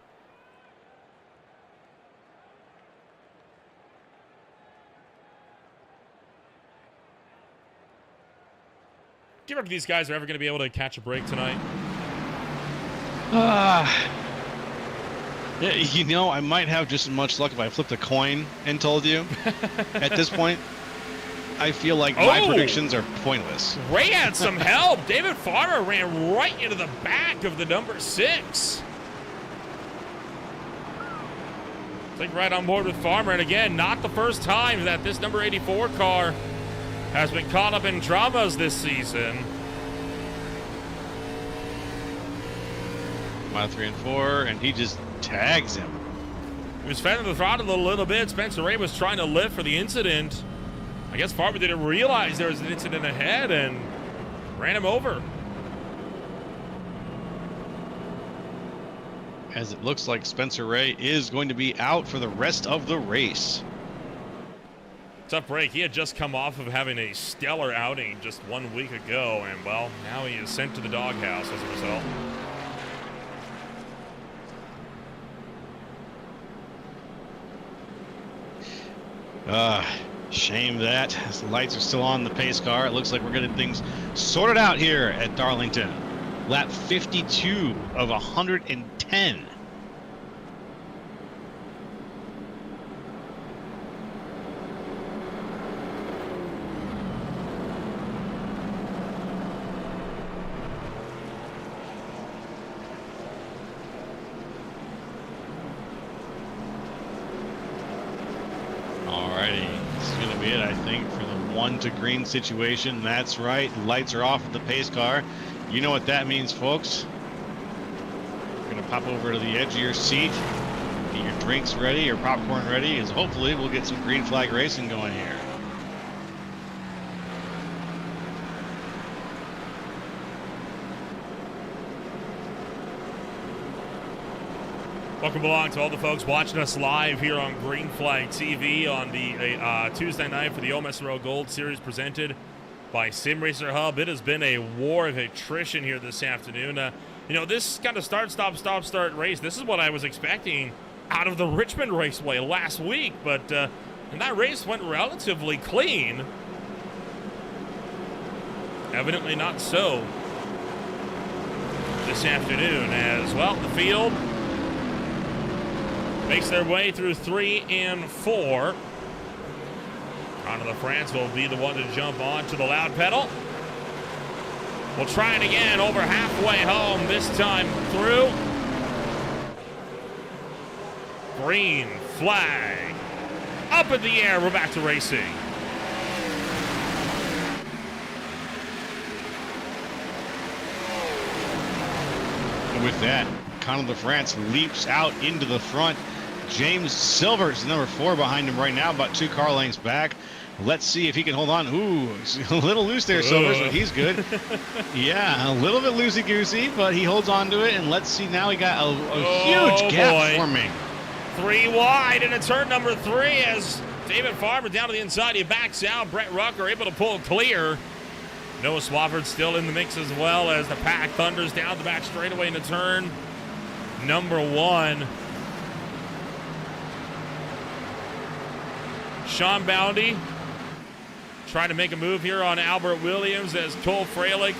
Do you reckon these guys are ever going to be able to catch a break tonight? Yeah, you know, I might have just as much luck if I flipped a coin and told you. At this point, I feel like my predictions are pointless. Ray had some help. David Farmer ran right into the back of the number 6. Take right on board with Farmer. And again, not the first time that this number 84 car has been caught up in dramas this season. Mile 3 and 4, and he just tags him. He was fending the throttle a little bit. Spencer Ray was trying to lift for the incident. I guess Farmer didn't realize there was an incident ahead and ran him over. As it looks like Spencer Ray is going to be out for the rest of the race. Tough break. He had just come off of having a stellar outing just 1 week ago, and well, now he is sent to the doghouse as a result. Shame that, as the lights are still on the pace car. It looks like we're getting things sorted out here at Darlington. Lap 52 of 110. Be it, I think, for the 1 to green situation. That's right. The lights are off of the pace car. You know what that means, folks. We're going to pop over to the edge of your seat, get your drinks ready, your popcorn ready, as hopefully we'll get some green flag racing going here. Welcome along to all the folks watching us live here on Green Flag TV on the Tuesday night for the OMSRL Gold Series presented by Sim Racer Hub. It has been a war of attrition here this afternoon. You know, this kind of start, start race, this is what I was expecting out of the Richmond Raceway last week, but and that race went relatively clean. Evidently not so this afternoon as well. The field makes their way through 3 and 4. Onto the France will be the one to jump on to the loud pedal. We'll try it again over halfway home, this time through. Green flag. Up in the air, we're back to racing. And with that, Conor de France leaps out into the front. James Silvers, number 4 behind him right now, about 2 car lengths back. Let's see if he can hold on. Ooh, a little loose there, Silvers, but he's good. Yeah, a little bit loosey-goosey, but he holds on to it, and let's see now. He got a huge gap forming. 3 wide into turn number 3 as David Farmer down to the inside. He backs out. Brett Rucker able to pull clear. Noah Swafford still in the mix as well as the pack thunders down the back straightaway into turn number 1. Sean Boundy trying to make a move here on Albert Williams as Cole Freilich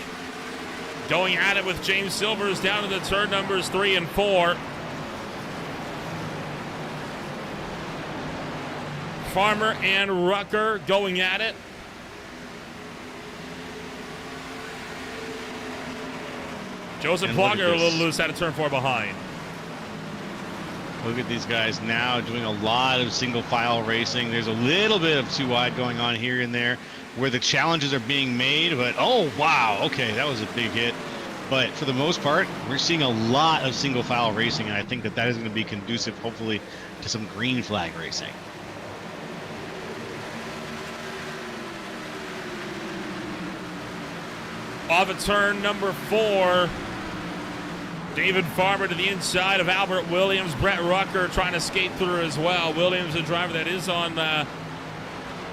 going at it with James Silvers down to the turn numbers 3 and 4. Farmer and Rucker going at it. Joseph Plugger a little loose out of turn 4 behind. Look at these guys now doing a lot of single file racing. There's a little bit of 2 wide going on here and there where the challenges are being made, but oh wow, okay, that was a big hit. But for the most part, we're seeing a lot of single file racing, and I think that is going to be conducive, hopefully, to some green flag racing. Off of turn number 4. David Farmer to the inside of Albert Williams. Brett Rucker trying to skate through as well. Williams, a driver that is on,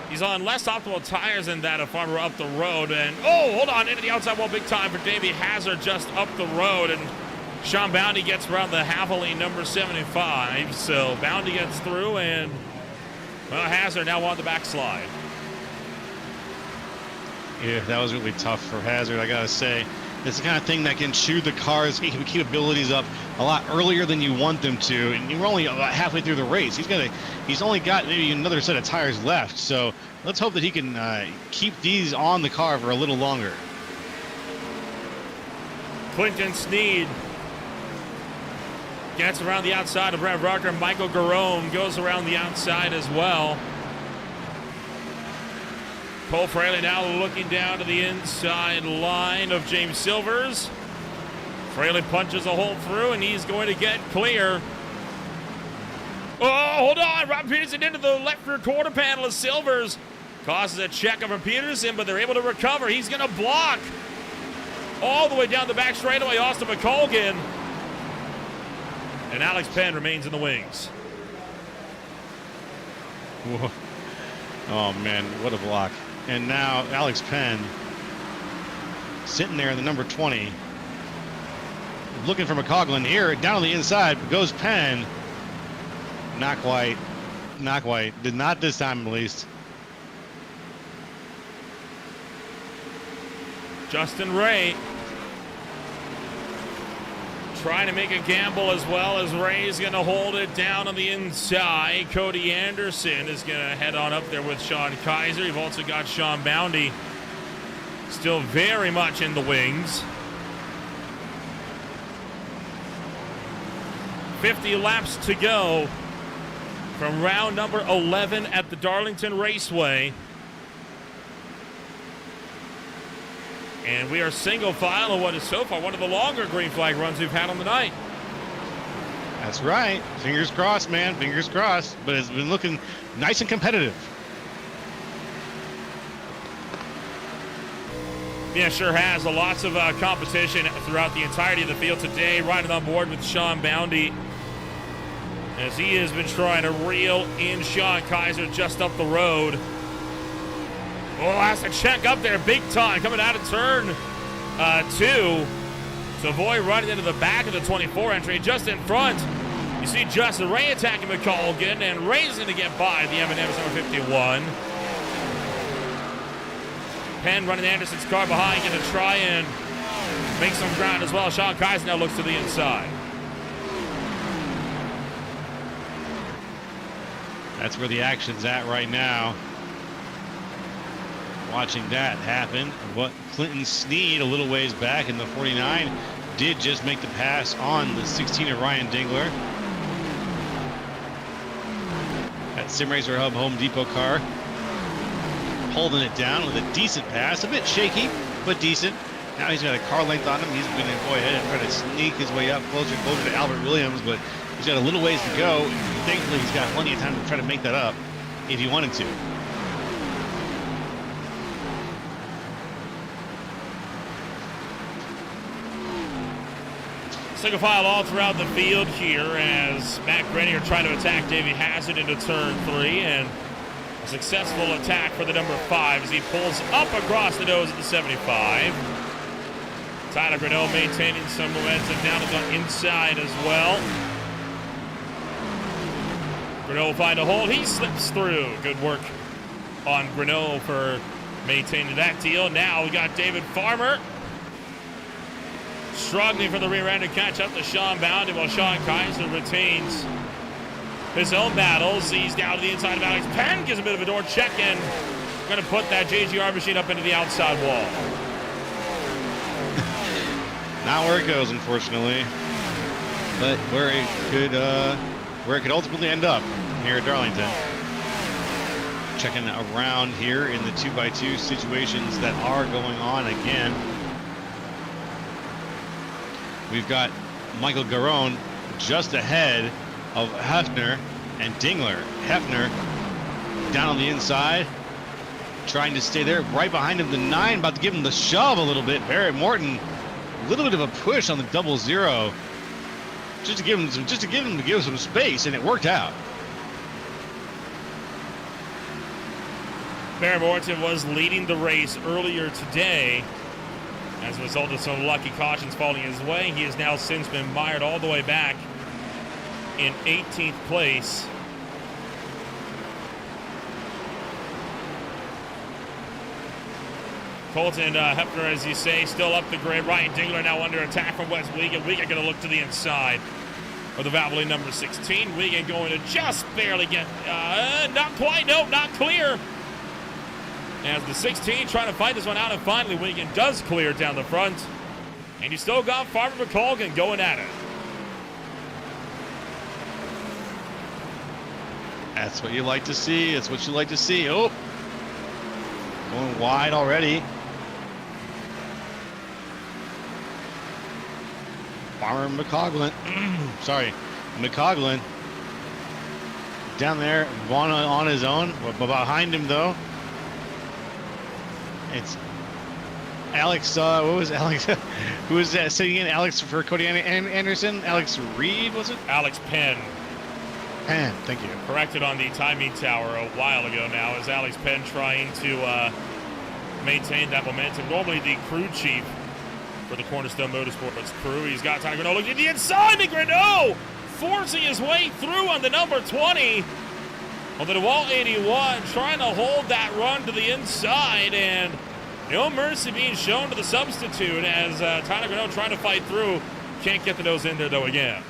he's on less optimal tires than that of Farmer up the road. And, oh, hold on, into the outside wall big time for Davey Hazard just up the road. And Sean Boundy gets around the half lane, number 75. So Boundy gets through, and, well, Hazard now on the backslide. Yeah, that was really tough for Hazard, I got to say. It's the kind of thing that can chew the car's capabilities up a lot earlier than you want them to, and you're only about halfway through the race. He's only got maybe another set of tires left, so let's hope that he can keep these on the car for a little longer. Clinton Sneed gets around the outside of Brett Rucker. Michael Garone goes around the outside as well. Cole Fraley now looking down to the inside line of James Silvers. Fraley punches a hole through, and he's going to get clear. Oh, hold on. Rob Peterson into the left rear quarter panel of Silvers. Causes a check over Peterson, but they're able to recover. He's going to block all the way down the back straightaway, Austin McColgan. And Alex Penn remains in the wings. Whoa. Oh, man, what a block. And now Alex Penn sitting there in the number 20. Looking for McCoglin here. Down on the inside goes Penn. Not quite. Not quite. Did not this time, at least. Justin Ray trying to make a gamble as well as Ray's going to hold it down on the inside. Cody Anderson is going to head on up there with Sean Kaiser. You've also got Sean Boundy still very much in the wings. 50 laps to go from round number 11 at the Darlington Raceway. And we are single file on what is so far one of the longer green flag runs we've had on the night. That's right. Fingers crossed, man. Fingers crossed. But it's been looking nice and competitive. Yeah, sure has. Lots of competition throughout the entirety of the field today. Riding on board with Sean Boundy, as he has been trying to reel in Sean Kaiser just up the road. Oh, has to check up there big time. Coming out of turn 2. Savoy running into the back of the 24 entry. Just in front, you see Justin Ray attacking McColgan, and Ray's going to get by the M&M's number 51. Penn running Anderson's car behind, going to try and make some ground as well. Sean Kaiser now looks to the inside. That's where the action's at right now. Watching that happen. What Clinton Sneed a little ways back in the 49 did just make the pass on the 16 of Ryan Dingler. That Sim Racer Hub Home Depot car holding it down with a decent pass. A bit shaky, but decent. Now he's got a car length on him. He's going to go ahead and try to sneak his way up closer to Albert Williams, but he's got a little ways to go. Thankfully, he's got plenty of time to try to make that up if he wanted to. Single file all throughout the field here as Matt Grenier trying to attack Davey Hazzard into turn 3, and a successful attack for the number 5 as he pulls up across the nose of the 75. Tyler Grinnell maintaining some momentum down to the inside as well. Grinnell will find a hold. He slips through. Good work on Grinnell for maintaining that deal. Now we got David Farmer struggling for the rear end to catch up to Sean Boundy, while Sean Kaiser retains his own battles. He's down to the inside of Alex Penn, gives a bit of a door check in. Going to put that JGR machine up into the outside wall. Not where it goes, unfortunately, but where it could ultimately end up here at Darlington. Checking around here in the 2x2 situations that are going on again. We've got Michael Garone just ahead of Hefner and Dingler. Hefner down on the inside, trying to stay there. Right behind him, the 9, about to give him the shove a little bit. Barrett Morton, a little bit of a push on the 00, just to give him some space, and it worked out. Barrett Morton was leading the race earlier today. As a result of some lucky cautions falling his way, he has now since been mired all the way back in 18th place. Colton Hefner, as you say, still up the grid. Ryan Dingler now under attack from Wes Wiegand. Wiegand going to look to the inside of the Valvoline number 16. Wiegand going to just barely get, not quite, nope, not clear. As the 16 trying to fight this one out, and finally Wiegand does clear down the front. And you still got Farmer McColgan going at it. That's what you like to see. That's what you like to see. Oh, going wide already. Farmer McCoglin. Sorry, McCoglin down there on his own. Behind him though, it's Alex. What was Alex? Who was that sitting in? Alex for Cody Anderson. Alex Reed, was it? Alex Penn. Penn, thank you. Corrected on the timing tower a while ago now, as Alex Penn trying to maintain that momentum. Normally the crew chief for the Cornerstone Motorsports crew. He's got Tyler Grinnell looking at the inside, and Grinnell forcing his way through on the number 20. On the DeWalt 81, trying to hold that run to the inside, and no mercy being shown to the substitute as Tyler Grinnell trying to fight through. Can't get the nose in there though again.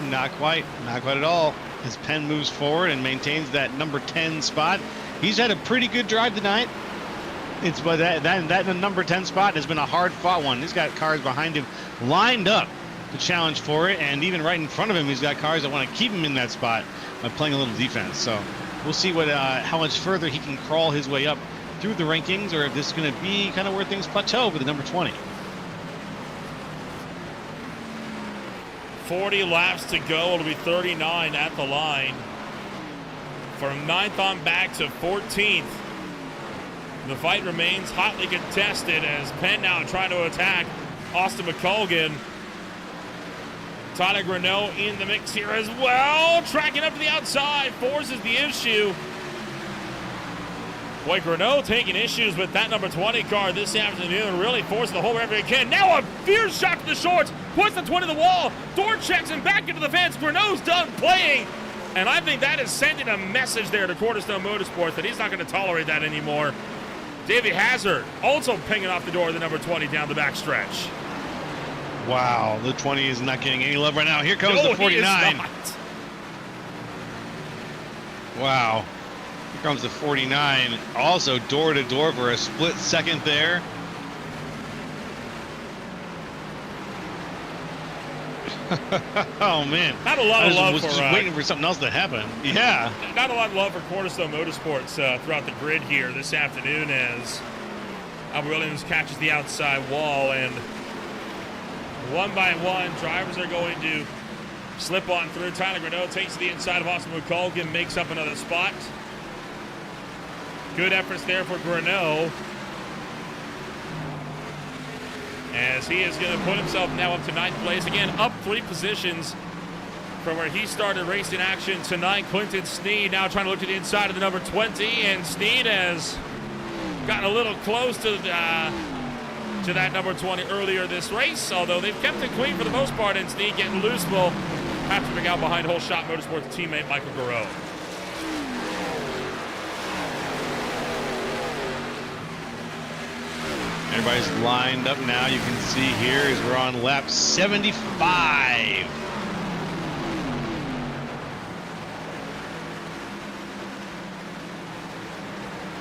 Not quite at all. His Penn moves forward and maintains that number 10 spot. He's had a pretty good drive tonight. It's but that number 10 spot has been a hard-fought one. He's got cars behind him lined up to challenge for it, and even right in front of him, he's got cars that want to keep him in that spot by playing a little defense. So we'll see what how much further he can crawl his way up through the rankings, or if this is going to be kind of where things plateau with the number 20. 40 laps to go. It'll be 39 at the line. From 9th on back to 14th. The fight remains hotly contested as Penn now trying to attack Austin McColgan. Tyler Greneau in the mix here as well. Tracking up to the outside, forces the issue. Boy, Greneau taking issues with that number 20 car this afternoon, really forcing the whole wherever he can. Now a fierce shot to the shorts, puts the 20 to the wall. Door checks him back into the fence. Greneau's done playing. And I think that is sending a message there to Cornerstone Motorsports that he's not going to tolerate that anymore. Davey Hazard also pinging off the door of the number 20 down the backstretch. Wow, the 20 is not getting any love right now. Here comes the 49. He is not. Wow. Here comes the 49. Also door to door for a split second there. Oh, man. Not a lot of love for... I was just waiting for something else to happen. Yeah. Not a lot of love for Cornerstone Motorsports throughout the grid here this afternoon as Albert Williams catches the outside wall, and one by one, drivers are going to slip on through. Tyler Greneau takes the inside of Austin McColgan, makes up another spot. Good efforts there for Greneau, as he is going to put himself now up to 9th place. Again, up 3 positions from where he started racing action tonight. Clinton Sneed now trying to look to the inside of the number 20, and Sneed has gotten a little close to that number 20 earlier this race, although they've kept it clean for the most part, and Sneed getting loose will have to bring out behind Whole Shot Motorsports teammate Michael Garreau. Everybody's lined up now. You can see here as we're on lap 75.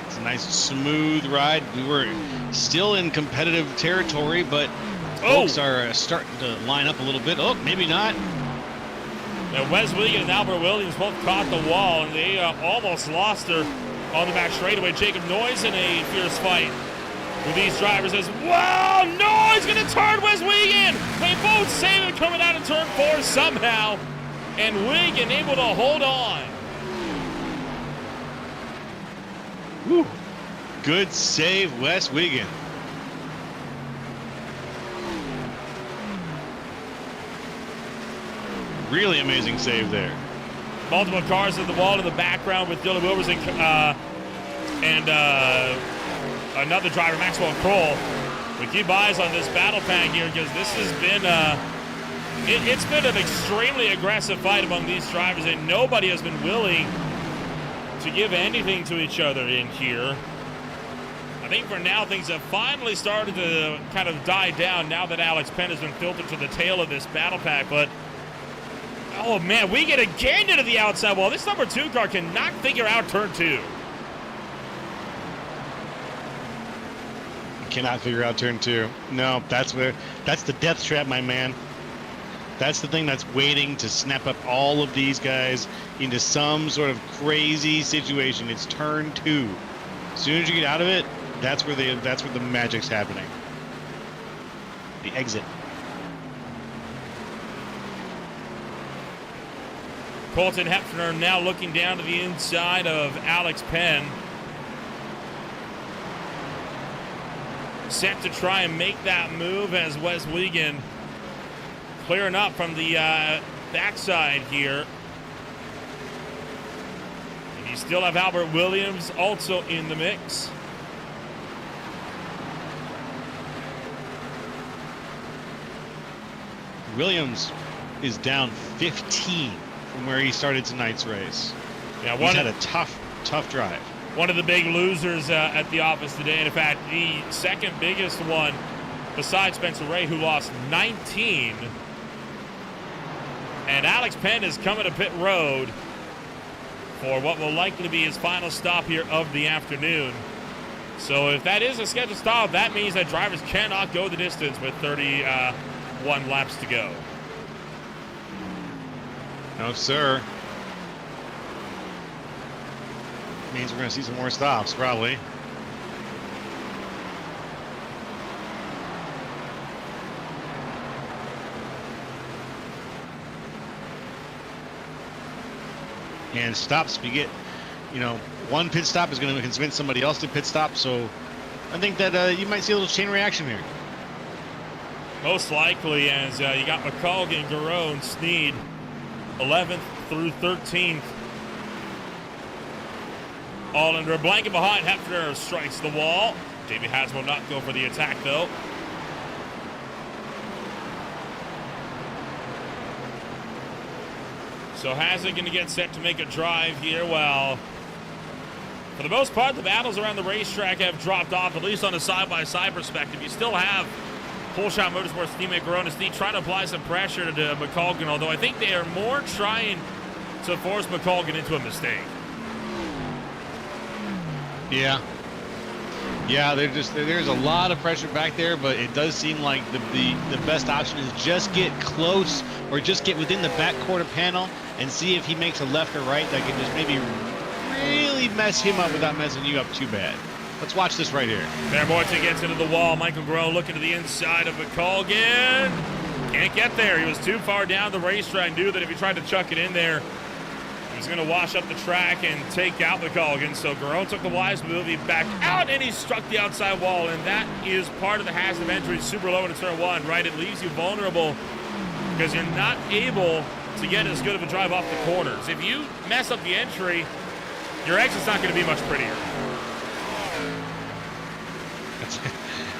It's a nice smooth ride. We were still in competitive territory, but folks are starting to line up a little bit. Oh, maybe not. Now Wes Wiggin and Albert Williams both caught the wall, and they almost lost her on the back straightaway. Jacob Noyes in a fierce fight with these drivers as well. Noyes going to turn Wes Wiggin. They both save it coming out of turn 4 somehow, and Wiggin able to hold on. Woo. Good save, Wes Wiggin. Really amazing save there. Multiple cars at the wall in the background with Dylan Wilbers and another driver, Maxwell Kroll. We keep eyes on this battle pack here because this has been it's been an extremely aggressive fight among these drivers, and nobody has been willing to give anything to each other in here. I think for now things have finally started to kind of die down now that Alex Penn has been filtered to the tail of this battle pack, but oh man, we get again into the outside wall. This number 2 car cannot figure out turn 2. Cannot figure out turn 2. No, that's the death trap, my man. That's the thing that's waiting to snap up all of these guys into some sort of crazy situation. It's turn 2. As soon as you get out of it, that's where the magic's happening. The exit. Colton Hepfner now looking down to the inside of Alex Penn. Set to try and make that move as Wes Wiggin clearing up from the backside here. And you still have Albert Williams also in the mix. Williams is down 15 from where he started tonight's race. Yeah, he's had a tough drive. One of the big losers at the office today. And in fact, the second biggest one besides Spencer Ray, who lost 19. And Alex Penn is coming to pit road for what will likely be his final stop here of the afternoon. So if that is a scheduled stop, that means that drivers cannot go the distance with 31 laps to go. No, sir. Means we're going to see some more stops, probably. And stops, we get, one pit stop is going to convince somebody else to pit stop. So I think that you might see a little chain reaction here. Most likely, as you got McColgan, Garone, Sneed, 11th through 13th. All under a blanket behind. Hefner strikes the wall. Davey Haas will not go for the attack, though. So Haas going to get set to make a drive here. Well, for the most part, the battles around the racetrack have dropped off, at least on a side-by-side perspective. You still have Pole Shot Motorsports teammate Garone Sneed trying to apply some pressure to McColgan, although I think they are more trying to force McColgan into a mistake. Yeah, there's a lot of pressure back there, but it does seem like the best option is just get close or just get within the back quarter panel and see if he makes a left or right that can just maybe really mess him up without messing you up too bad. Let's watch this right here. Verboorten gets into the wall. Michael Garone looking to the inside of McColgan. Can't get there. He was too far down the racetrack. Knew that if he tried to chuck it in there, he was going to wash up the track and take out McColgan. So Garone took the wise move. He backed out and he struck the outside wall. And that is part of the hazard of entry super low into turn one, right? It leaves you vulnerable because you're not able to get as good of a drive off the corners. If you mess up the entry, your exit's not going to be much prettier.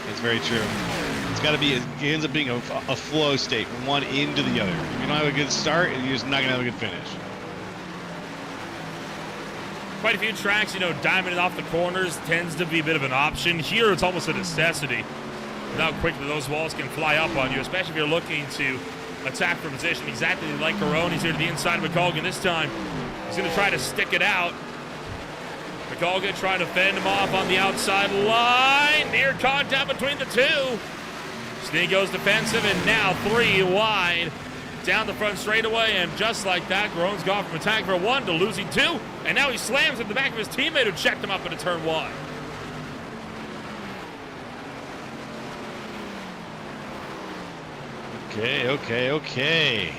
That's very true. It's got to be, it ends up being a flow state from one end to the other. If you don't have a good start, you're just not going to have a good finish. Quite a few tracks, diamonding off the corners tends to be a bit of an option. Here, it's almost a necessity. How quickly those walls can fly up on you, especially if you're looking to attack from position. Exactly like Garone. He's here to the inside of McColgan this time. He's going to try to stick it out. McColgan trying to fend him off on the outside line. Near contact between the two. Sneed goes defensive, and now 3 wide. Down the front straightaway, and just like that, Garone's gone from attack for 1 to losing 2. And now he slams at the back of his teammate who checked him up into turn 1. Okay.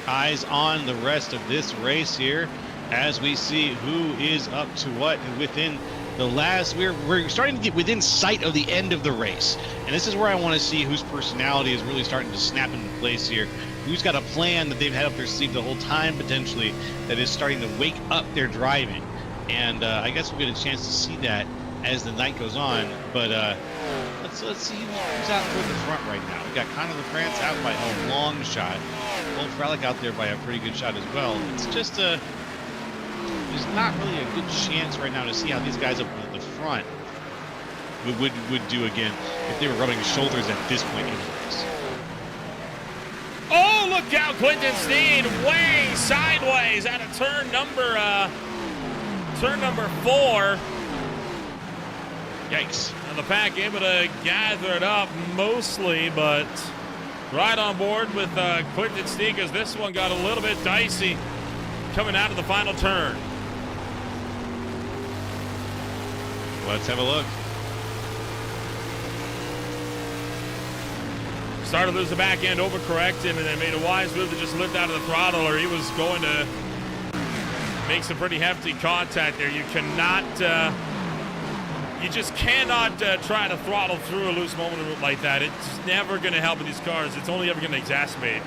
Eyes on the rest of this race here as we see who is up to what within the last. We're starting to get within sight of the end of the race, and this is where I want to see whose personality is really starting to snap into place here. Who's got a plan that they've had up their sleeve the whole time potentially that is starting to wake up their driving, and I guess we'll get a chance to see that as the night goes on. But let's see who's out toward the front right now. We got Conor LaFrance out by a long shot. Old Frelick out there by a pretty good shot as well. It's just there's not really a good chance right now to see how these guys up at the front would do again if they were rubbing shoulders at this point in the race. Oh, look out, Clinton Sneed way sideways out of turn number 4. Yikes. And the pack able to gather it up mostly, but right on board with Clinton Sneed, as this one got a little bit dicey coming out of the final turn. Let's have a look. Started to lose the back end, overcorrected, and then made a wise move to just lift out of the throttle, or he was going to make some pretty hefty contact there. You cannot, you just cannot try to throttle through a loose moment like that. It's never going to help with these cars. It's only ever going to exacerbate.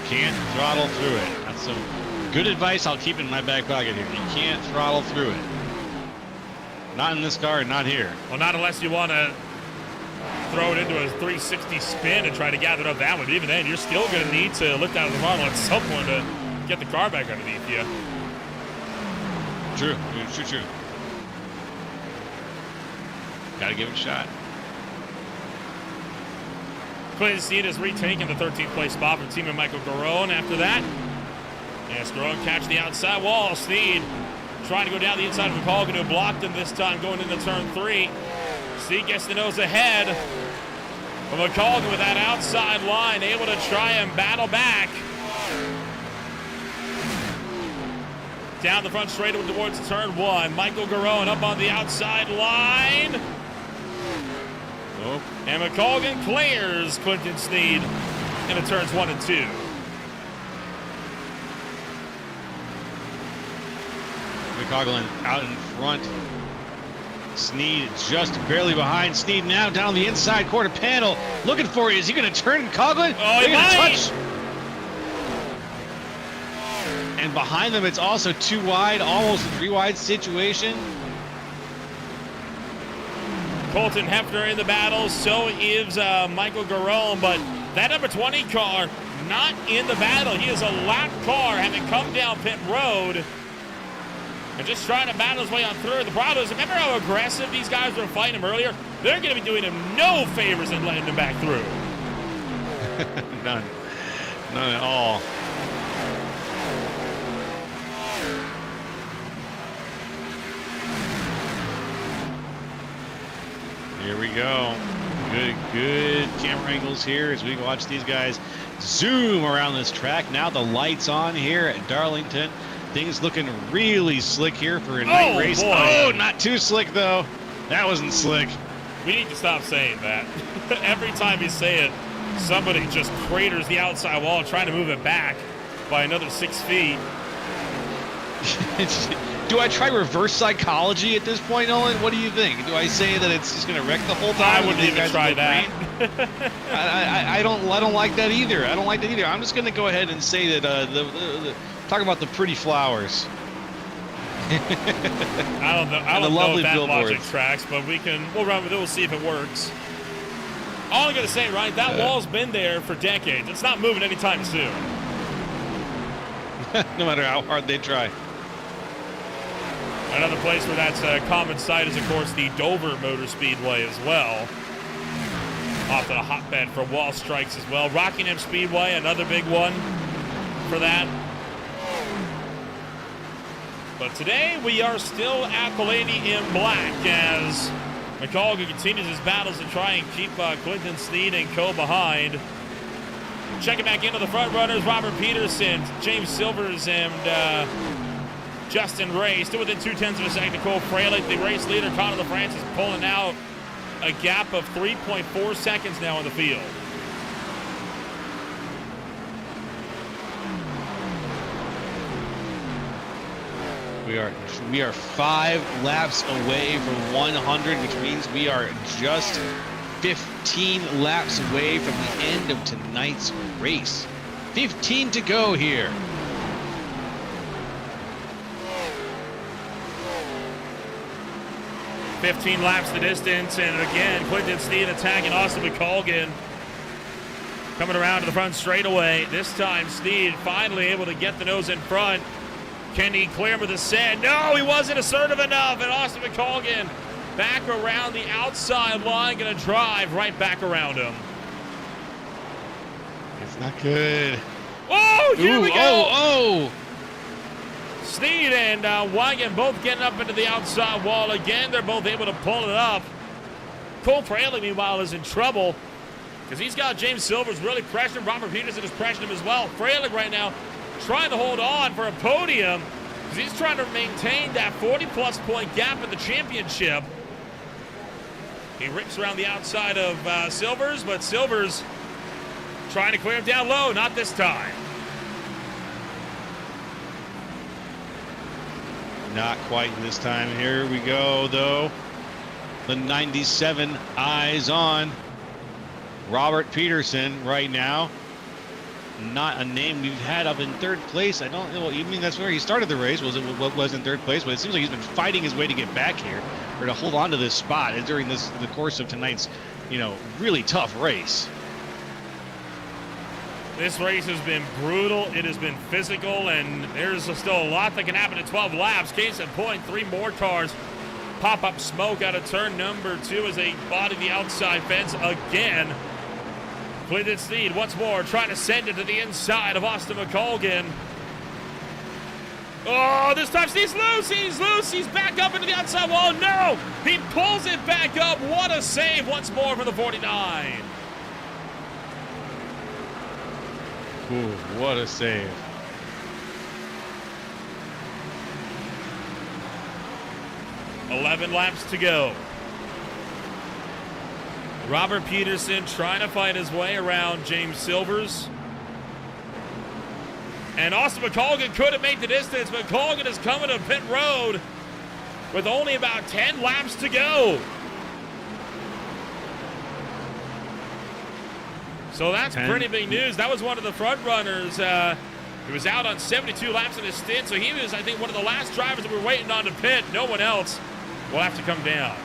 Can't throttle through it. That's some good advice I'll keep in my back pocket here. You can't throttle through it. Not in this car, not here. Well, not unless you want to throw it into a 360 spin and try to gather it up that way. But even then, you're still going to need to lift out of the throttle at some point to get the car back underneath you. True. Got to give it a shot. Clinton Sneed has retaken the 13th place spot from teammate Michael Garone after that. Yes, Garone catch the outside wall. Sneed trying to go down the inside of McColgan, who blocked him this time going into turn 3. Sneed gets the nose ahead. But McColgan with that outside line, able to try and battle back. Down the front straight towards turn 1. Michael Garone up on the outside line. Oh. And McColgan clears Clinton Sneed. into turns 1 and 2. McCoglin out in front. Sneed just barely behind. Sneed now down the inside quarter panel. Looking for it. Is he going to turn Coughlin? Oh, he might. Touch. And behind them, it's also 2 wide, almost a 3 wide situation. Colton Hefner in the battle. So is Michael Garone. But that number 20 car not in the battle. He is a lap car having come down pit road. And just trying to battle his way on through. The problem is, remember how aggressive these guys were fighting him earlier? They're going to be doing him no favors in letting him back through. None. None at all. Here we go. Good camera angles here as we watch these guys zoom around this track. Now the lights on here at Darlington. Things looking really slick here for a night race. Boy. Oh, not too slick though. That wasn't slick. We need to stop saying that. Every time you say it, somebody just craters the outside wall trying to move it back by another 6 feet. Do I try reverse psychology at this point, Nolan? What do you think? Do I say that it's just going to wreck the whole time? I wouldn't even try that. I don't like that either. I don't like that either. I'm just going to go ahead and say that talk about the pretty flowers. I don't know if that logic tracks, but we'll run with it. We'll see if it works. All I'm going to say, right, that wall's been there for decades. It's not moving anytime soon. No matter how hard they try. Another place where that's a common sight is, of course, the Dover Motor Speedway as well. Often a hotbed for wall strikes as well. Rockingham Speedway, another big one for that. But today we are still at the Lady in Black as McColgan continues his battles to try and keep Clinton Sneed and co behind. Checking back into the front runners, Robert Peterson, James Silvers, and Justin Ray. Still within 0.2 of a second to Cole Fraley. The race leader, Connor LaFrance, pulling out a gap of 3.4 seconds now in the field. We are 5 laps away from 100, which means we are just 15 laps away from the end of tonight's race. 15 to go here. $15 laps the distance, and again, Clinton Sneed attacking Austin McColgan. Coming around to the front straightaway. This time, Sneed finally able to get the nose in front. Can he clear with the sand? No, he wasn't assertive enough, and Austin McColgan back around the outside line, going to drive right back around him. It's not good. Oh, here we go. Oh. Sneed and Wagon both getting up into the outside wall again. They're both able to pull it up. Cole Fraley, meanwhile, is in trouble because he's got James Silvers really pressuring. Robert Peterson is pressuring him as well. Fraley right now trying to hold on for a podium because he's trying to maintain that 40-plus point gap in the championship. He rips around the outside of Silvers, but Silvers trying to clear him down low. Not this time. Not quite this time. Here we go, though. The 97 eyes on Robert Peterson right now. Not a name we've had up in third place. I don't know. You mean that's where he started the race? Was in third place? But it seems like he's been fighting his way to get back here or to hold on to this spot during the course of tonight's, really tough race. This race has been brutal. It has been physical, and there's still a lot that can happen in 12 laps. Case in point, 3 more cars pop up smoke out of turn number 2 as they body the outside fence again. Clinton Sneed once more trying to send it to the inside of Austin McColgan. Oh, this time Sneed's loose. He's loose. He's back up into the outside wall. No, he pulls it back up. What a save once more for the 49. Ooh, what a save. $11 laps to go. Robert Peterson trying to fight his way around James Silvers. And Austin McColgan couldn't make the distance. McColgan is coming to pit road with only about 10 laps to go. So that's pretty big news. That was one of the front runners. He was out on 72 laps in his stint, so he was, I think, one of the last drivers that we were waiting on to pit. No one else will have to come down.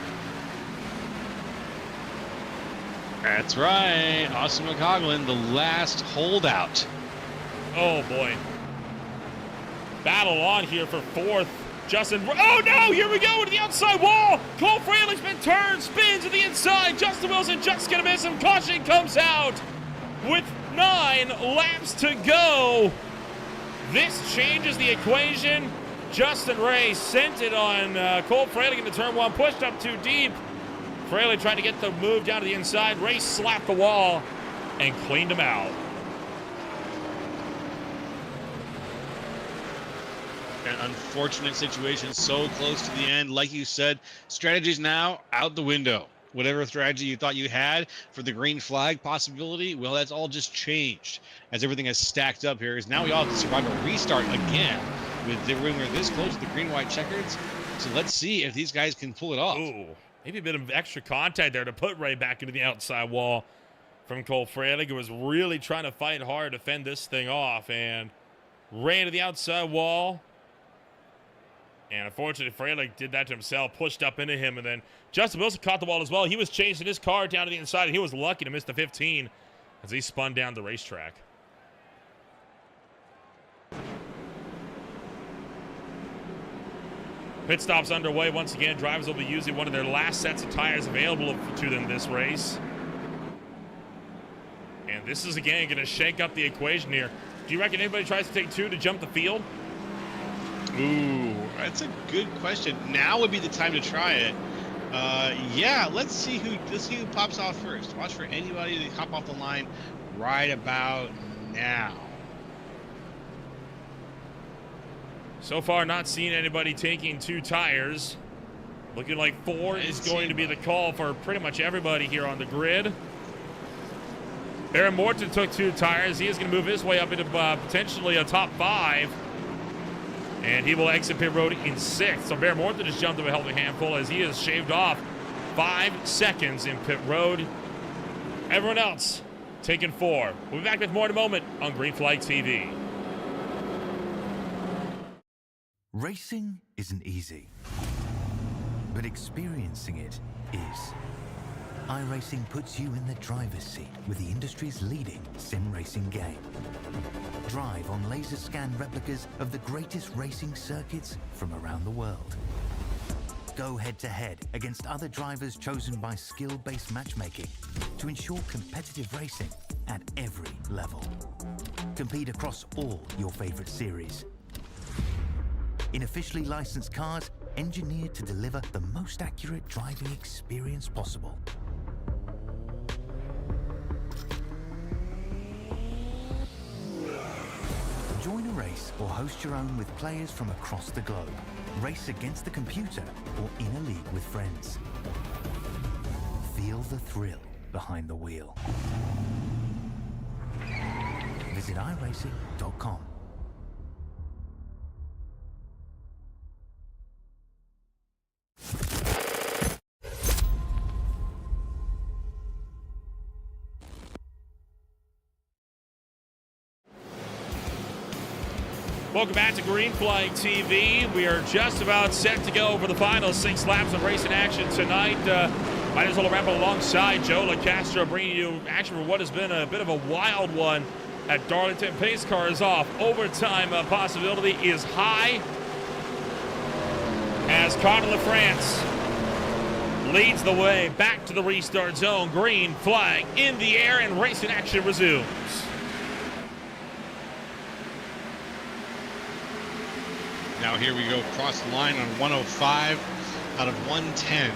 That's right. Austin McColgan, the last holdout. Oh, boy. Battle on here for fourth. Justin, oh no, here we go to the outside wall. Cole Fralick's been turned, spins to the inside. Justin Wilson just gonna miss him. Caution comes out with 9 laps to go. This changes the equation. Justin Ray sent it on Cole Fralick into turn 1, pushed up too deep. Fralick trying to get the move down to the inside. Ray slapped the wall and cleaned him out. An unfortunate situation, so close to the end. Like you said, strategies now out the window. Whatever strategy you thought you had for the green flag possibility, well, that's all just changed as everything has stacked up here. Is now we all have to survive a restart again when we're this close to the green-white checkers. So let's see if these guys can pull it off. Ooh, maybe a bit of extra contact there to put Ray back into the outside wall from Cole Fralick, who was really trying to fight hard to fend this thing off, and Ray into the outside wall. And unfortunately, Fralick did that to himself, pushed up into him, and then Justin Wilson caught the wall as well. He was chasing his car down to the inside, and he was lucky to miss the 15 as he spun down the racetrack. Pit stops underway once again. Drivers will be using one of their last sets of tires available to them this race. And this is, again, going to shake up the equation here. Do you reckon anybody tries to take 2 to jump the field? Ooh, that's a good question. Now would be the time to try it. Yeah, let's see who pops off first. Watch for anybody to hop off the line right about now. So far, not seeing anybody taking 2 tires. Looking like 4 is going to be the call for pretty much everybody here on the grid. Aaron Morton took 2 tires. He is going to move his way up into potentially a top 5. And he will exit pit road in 6th. So Bear Morton just jumped to a healthy handful as he has shaved off 5 seconds in pit road. Everyone else taking 4. We'll be back with more in a moment on Green Flag TV. Racing isn't easy, but experiencing it is. iRacing puts you in the driver's seat with the industry's leading sim racing game. Drive on laser scan replicas of the greatest racing circuits from around the world. Go head-to-head against other drivers chosen by skill-based matchmaking to ensure competitive racing at every level. Compete across all your favorite series. In officially licensed cars, engineered to deliver the most accurate driving experience possible. Join a race or host your own with players from across the globe. Race against the computer or in a league with friends. Feel the thrill behind the wheel. Visit iRacing.com. Welcome back to Green Flag TV. We are just about set to go for the final 6 laps of racing action tonight. Might as well ramble alongside Joe LaCastro, bringing you action for what has been a bit of a wild one at Darlington. Pace car is off. Overtime possibility is high as Connor LaFrance leads the way back to the restart zone. Green flag in the air and racing action resumes. Now here we go across the line on 105 out of 110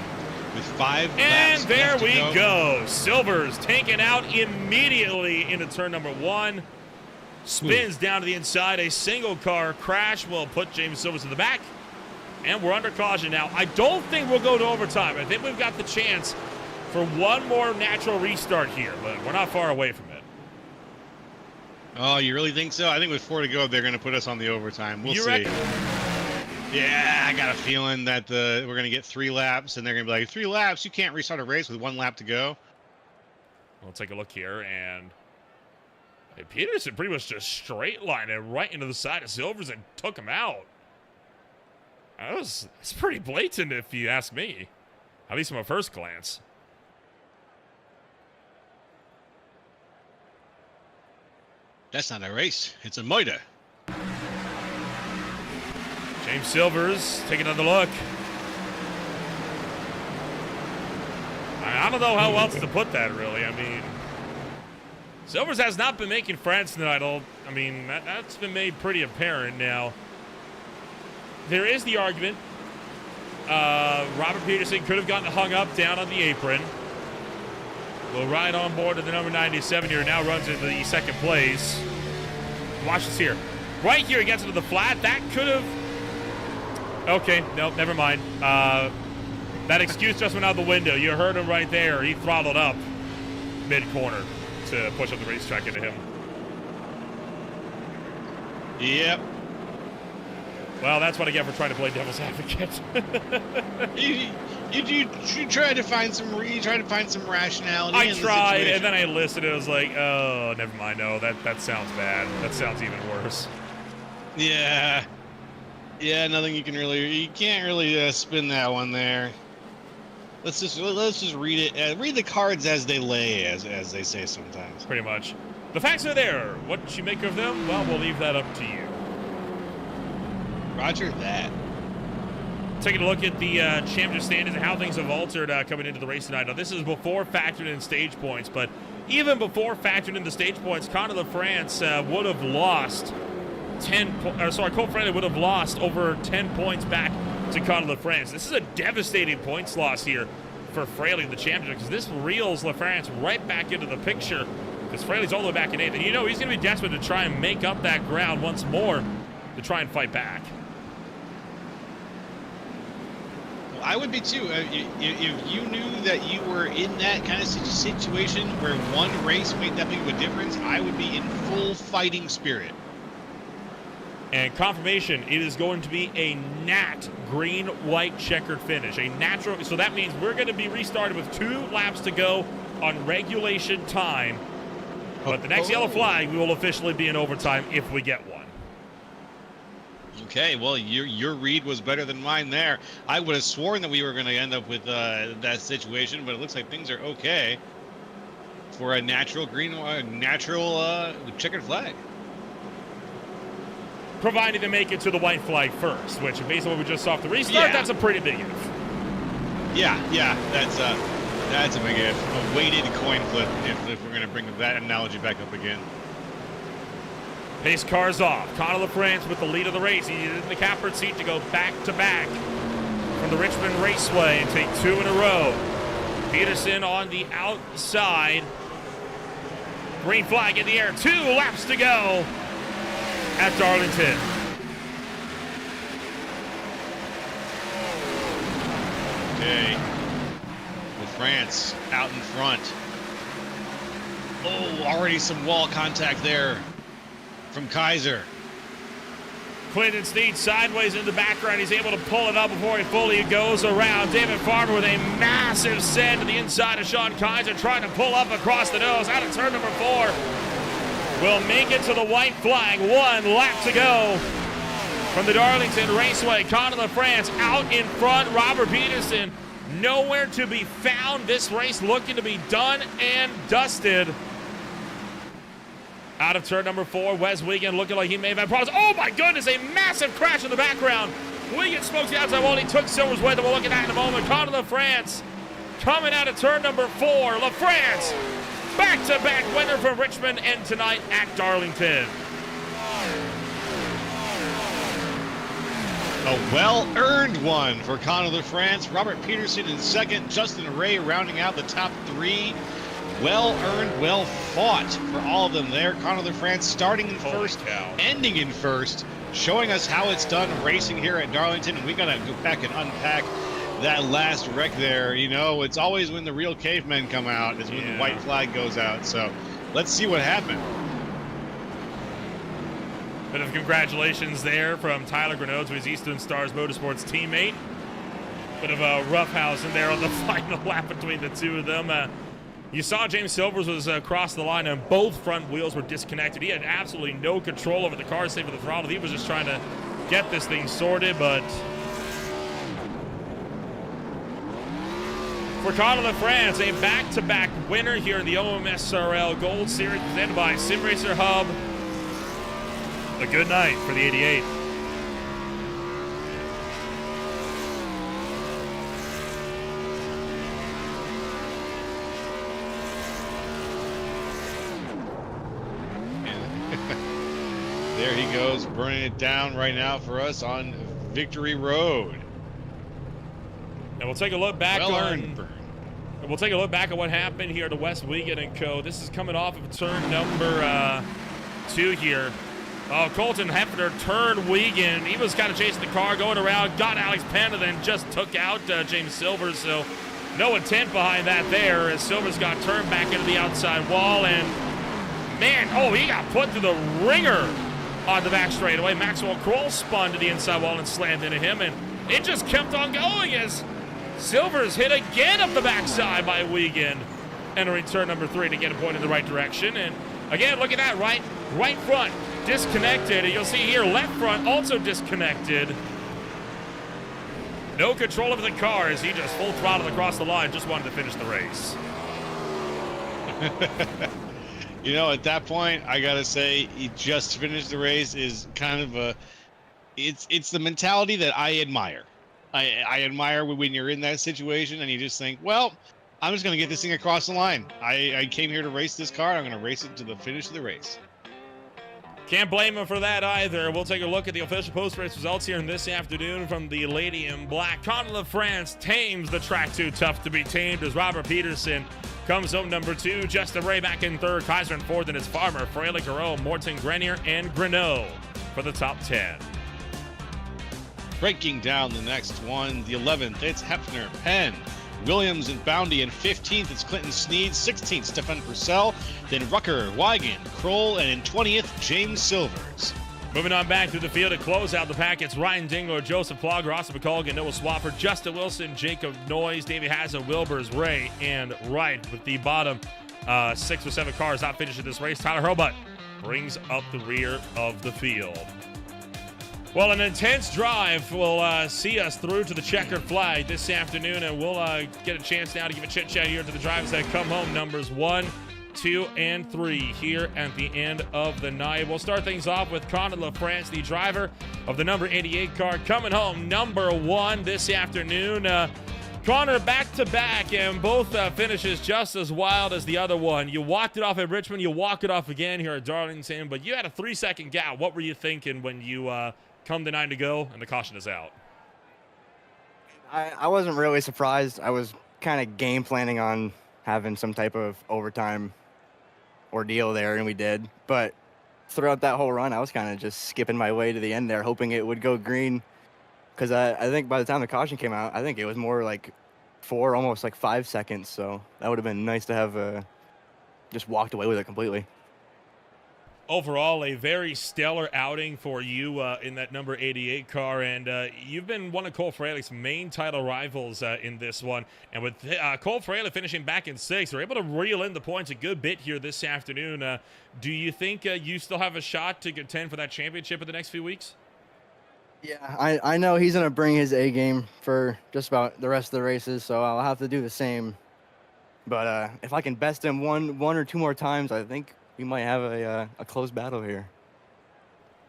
with 5 laps and there left to we go. Silvers taken out immediately into turn number 1. Spins down to the inside. A single car crash will put James Silvers in the back. And we're under caution now. I don't think we'll go to overtime. I think we've got the chance for one more natural restart here, but we're not far away from it. Oh, you really think so? I think with 4 to go, they're going to put us on the overtime. We'll see. Reckon? Yeah, I got a feeling that we're going to get 3 laps, and they're going to be like, 3 laps? You can't restart a race with 1 lap to go. We'll take a look here, and Peterson pretty much just straight lined it right into the side of Silvers and took him out. It's pretty blatant if you ask me, at least from a first glance. That's not a race. It's a motor. James Silvers taking another look. I don't know how else to put that, really. I mean, Silvers has not been making friends tonight. I mean, that's been made pretty apparent now. There is the argument. Robert Peterson could have gotten hung up down on the apron. Will ride on board to the number 97 here. Now runs into the second place. Watch this here. Right here, he gets into the flat. That could have... Okay, nope, never mind. That excuse just went out the window. You heard him right there. He throttled up mid-corner to push up the racetrack into him. Yep. Well, that's what I get for trying to play devil's advocate. You tried to find some rationality. I tried, and then I listened, and I was like, oh, never mind. No, that sounds bad. That sounds even worse. Yeah. Yeah, nothing you can't really spin that one there. Let's just read it. Read the cards as they lay, as they say sometimes. Pretty much. The facts are there. What you make of them? Well, we'll leave that up to you. Roger that. Taking a look at the championship standings and how things have altered coming into the race tonight. Now, this is before factoring in stage points, but even before factoring in the stage points, Conor LaFrance would have lost Cole Fraley would have lost over 10 points back to Conor LaFrance. This is a devastating points loss here for Fraley in the championship, because this reels LaFrance right back into the picture, because Fraley's all the way back in 8th. And you know he's going to be desperate to try and make up that ground once more to try and fight back. I would be too. If you knew that you were in that kind of situation where one race made that big of a difference, I would be in full fighting spirit. And confirmation, it is going to be a nat green-white checkered finish. A natural, so that means we're going to be restarted with 2 laps to go on regulation time. But the next yellow flag, we will officially be in overtime if we get one. Okay, well, your read was better than mine there. I would have sworn that we were going to end up with that situation, but it looks like things are okay for a natural checkered flag. Provided they make it to the white flag first, which based on what we just saw off the restart, that's a pretty big if. Yeah, that's a big if. A weighted coin flip if we're going to bring that analogy back up again. Pace cars off. Conor LaFrance with the lead of the race. He's in the catbird seat to go back-to-back from the Richmond Raceway and take 2 in a row. Peterson on the outside. Green flag in the air. 2 laps to go at Darlington. Okay. LaFrance out in front. Oh, already some wall contact there from Kaiser. Clinton Steed sideways in the background. He's able to pull it up before he fully goes around. David Farmer with a massive send to the inside of Sean Kaiser, trying to pull up across the nose out of turn number 4. Will make it to the white flag. 1 lap to go from the Darlington Raceway. Conor LaFrance out in front. Robert Peterson nowhere to be found. This race looking to be done and dusted. Out of turn number 4, Wes Wiggin looking like he may have had problems. Oh my goodness, a massive crash in the background. Wiggin smokes the outside wall. He took Silver's way that we'll look at that in a moment. Conor LaFrance coming out of turn number 4. LaFrance, back-to-back winner for Richmond and tonight at Darlington. A well-earned one for Conor LaFrance. Robert Peterson in second. Justin Ray rounding out the top 3. Well-earned, well-fought for all of them there. Conor LaFrance starting in first, ending in first, showing us how it's done racing here at Darlington. And we got to go back and unpack that last wreck there. You know, it's always when the real cavemen come out is when the white flag goes out. So let's see what happened. Bit of congratulations there from Tyler Greneau to his Eastern Stars Motorsports teammate. Bit of a roughhouse in there on the final lap between the two of them. You saw James Silvers was across the line and both front wheels were disconnected. He had absolutely no control over the car, save for the throttle. He was just trying to get this thing sorted, but for Conor LaFrance, a back-to-back winner here in the OMSRL Gold Series presented by Sim Racer Hub. A good night for the 88. There he goes, burning it down right now for us on Victory Road. And we'll take a look back We'll take a look back at what happened here to West Wiegand and Co. This is coming off of turn number 2 here. Colton Hefner turned Wiegand. He was kind of chasing the car, going around, got Alex Panda, then just took out James Silvers. So no intent behind that there as Silvers got turned back into the outside wall. And man, he got put through the ringer on the back straightaway. Maxwell Kroll spun to the inside wall and slammed into him. And it just kept on going as Silvers hit again up the backside by Wiegand. Entering turn number 3 to get a point in the right direction. And again, look at that, right front disconnected. And you'll see here, left front also disconnected. No control over the car as he just full throttled across the line. Just wanted to finish the race. You know, at that point, I gotta say, he just finished the race is kind of it's the mentality that I admire. I admire when you're in that situation and you just think, well, I'm just gonna get this thing across the line. I came here to race this car. I'm gonna race it to the finish of the race. Can't blame him for that either. We'll take a look at the official post-race results here in this afternoon from the Lady in Black. Conor LaFrance tames the track too tough to be tamed as Robert Peterson comes home number 2. Justin Ray back in 3rd. Kaiser in 4th, and it's Farmer, Fraley, Garreau, Morton, Grenier, and Greneau for the top 10. Breaking down the next one, the 11th, it's Hefner, Penn, Williams and Boundy. In 15th, it's Clinton Sneed. 16th, Stefan Purcell. Then Rucker, Wiegand, Kroll, and in 20th, James Silvers. Moving on back through the field to close out the pack, it's Ryan Dingler, Joseph Plogger, Austin McColgan, Noah Swafford, Justin Wilson, Jacob Noyes, Davey Hazza, Wilbers, Ray, and Wright. With the bottom 6 or 7 cars not finishing this race, Tyler Hurlbut brings up the rear of the field. Well, an intense drive will see us through to the checkered flag this afternoon, and we'll get a chance now to give a chit-chat here to the drivers that come home, numbers 1, 2, and 3 here at the end of the night. We'll start things off with Conor LaFrance, the driver of the number 88 car, coming home number 1 this afternoon. Conor back-to-back, and both finishes just as wild as the other one. You walked it off at Richmond, you walk it off again here at Darlington, but you had a 3-second gap. What were you thinking when you come to 9 to go and the caution is out? I wasn't really surprised. I was kind of game planning on having some type of overtime ordeal there, and we did. But throughout that whole run, I was kind of just skipping my way to the end there, hoping it would go green. Because I think by the time the caution came out, I think it was more like 4, almost like 5 seconds. So that would have been nice to have just walked away with it completely. Overall, a very stellar outing for you in that number 88 car, and you've been one of Cole Fraley's main title rivals in this one. And with Cole Fraley finishing back in 6th, they're able to reel in the points a good bit here this afternoon. Do you think you still have a shot to contend for that championship in the next few weeks? Yeah, I know he's going to bring his A game for just about the rest of the races, so I'll have to do the same. But if I can best him one or two more times, I think we might have a close battle here.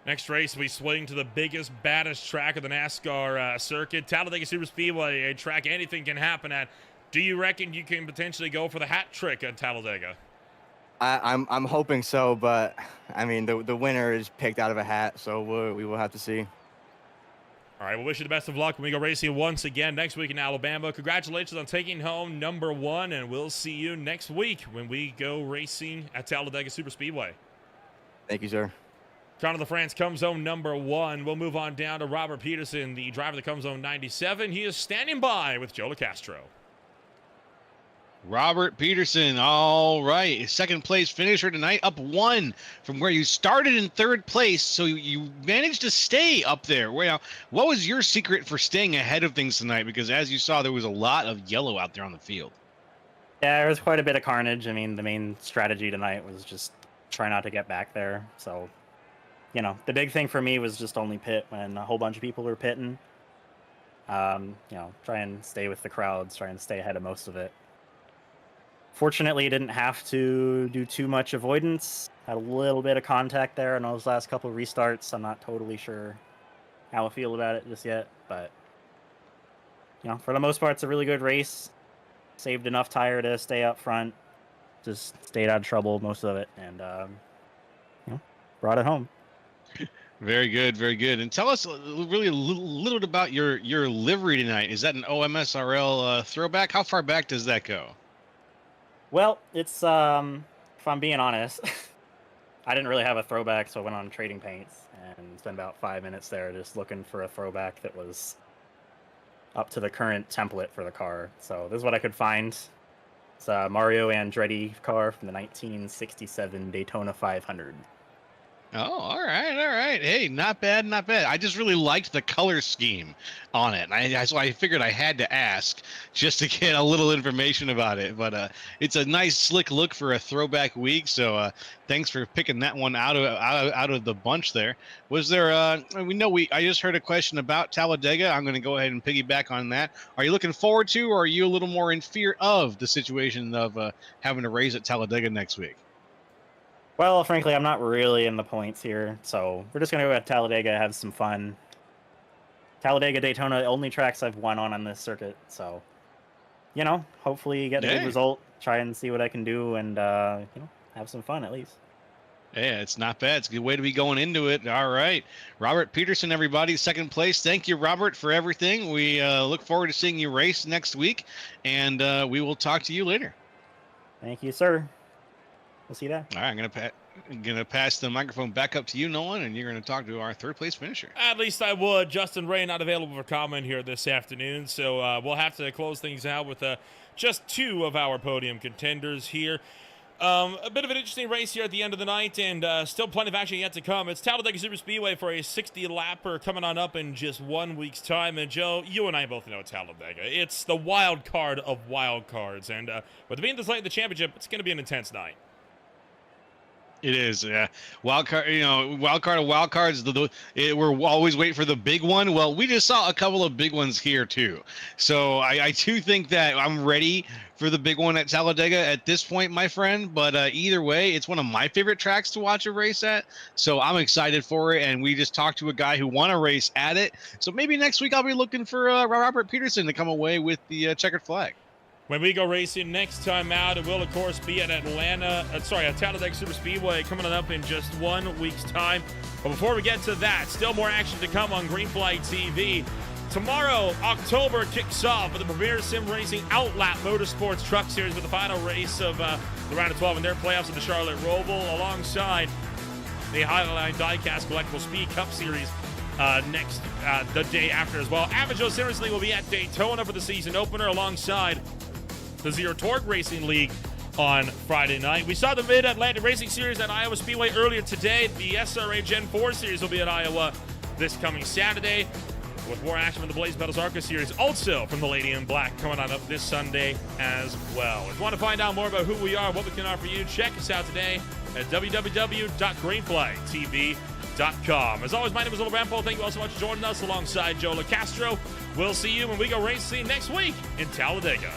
Next race, we swing to the biggest, baddest track of the NASCAR circuit, Talladega Superspeedway, a track anything can happen at. Do you reckon you can potentially go for the hat trick at Talladega? I'm hoping so, but I mean the winner is picked out of a hat, so we will have to see. All right, we'll wish you the best of luck when we go racing once again next week in Alabama. Congratulations on taking home number 1, and we'll see you next week when we go racing at Talladega Superspeedway. Thank you, sir. Connor LaFrance comes home number 1. We'll move on down to Robert Peterson, the driver that comes home 97. He is standing by with Joe LoCastro. Robert Peterson, all right. Second place finisher tonight, up 1 from where you started in 3rd place. So you managed to stay up there. Well, what was your secret for staying ahead of things tonight? Because as you saw, there was a lot of yellow out there on the field. Yeah, there was quite a bit of carnage. I mean, the main strategy tonight was just try not to get back there. So, you know, the big thing for me was just only pit when a whole bunch of people were pitting. You know, try and stay with the crowds, try and stay ahead of most of it. Fortunately, didn't have to do too much avoidance. Had a little bit of contact there in those last couple of restarts. I'm not totally sure how I feel about it just yet, but you know, for the most part, it's a really good race. Saved enough tire to stay up front. Just stayed out of trouble most of it, and you know, brought it home. Very good, very good. And tell us really a little bit about your livery tonight. Is that an OMSRL throwback? How far back does that go? Well, it's if I'm being honest, I didn't really have a throwback, so I went on trading paints and spent about 5 minutes there just looking for a throwback that was up to the current template for the car. So this is what I could find. It's a Mario Andretti car from the 1967 Daytona 500. Oh, all right, all right. Hey, not bad, not bad. I just really liked the color scheme on it. So I figured I had to ask just to get a little information about it. But it's a nice, slick look for a throwback week. So thanks for picking that one out of the bunch there. Was there? I just heard a question about Talladega. I'm going to go ahead and piggyback on that. Are you looking forward to, or are you a little more in fear of the situation of having to race at Talladega next week? Well, frankly, I'm not really in the points here, so we're just going to go at Talladega, have some fun. Talladega, Daytona, only tracks I've won on this circuit, so, you know, hopefully get a good result, try and see what I can do, and, you know, have some fun at least. Yeah, it's not bad. It's a good way to be going into it. All right. Robert Peterson, everybody, 2nd place. Thank you, Robert, for everything. We look forward to seeing you race next week, and we will talk to you later. Thank you, sir. We'll see you there. All right, I'm gonna pass the microphone back up to you, Nolan, and you're gonna talk to our 3rd place finisher. At least I would. Justin Ray not available for comment here this afternoon, so we'll have to close things out with just 2 of our podium contenders here. A bit of an interesting race here at the end of the night, and still plenty of action yet to come. It's Talladega Superspeedway for a 60-lapper coming on up in just 1 week's time. And Joe, you and I both know Talladega. It's the wild card of wild cards, and with it being this late in the championship, it's going to be an intense night. It is, yeah. Wild card, you know, wild card of wild cards. We're always waiting for the big one. Well, we just saw a couple of big ones here too. So I too think that I'm ready for the big one at Talladega at this point, my friend. But either way, it's one of my favorite tracks to watch a race at. So I'm excited for it. And we just talked to a guy who won a race at it. So maybe next week I'll be looking for Robert Peterson to come away with the checkered flag. When we go racing next time out, it will, of course, be at at Talladega Superspeedway coming up in just 1 week's time. But before we get to that, still more action to come on Greenflight TV. Tomorrow, October kicks off with the Premier Sim Racing Outlap Motorsports Truck Series with the final race of the round of 12 in their playoffs at the Charlotte Roval, alongside the Highline Diecast Collectible Speed Cup Series the day after as well. Avajo Seriously will be at Daytona for the season opener alongside the Zero Torque Racing League on Friday night. We saw the Mid-Atlantic Racing Series at Iowa Speedway earlier today. The SRA Gen 4 Series will be at Iowa this coming Saturday, with more action from the Blaze Metals ARCA Series, also from the Lady in Black, coming on up this Sunday as well. If you want to find out more about who we are, what we can offer you, check us out today at www.greenflightTV.com. As always, my name is Little Rampole. Thank you all so much for joining us alongside Joe LoCastro. We'll see you when we go racing next week in Talladega.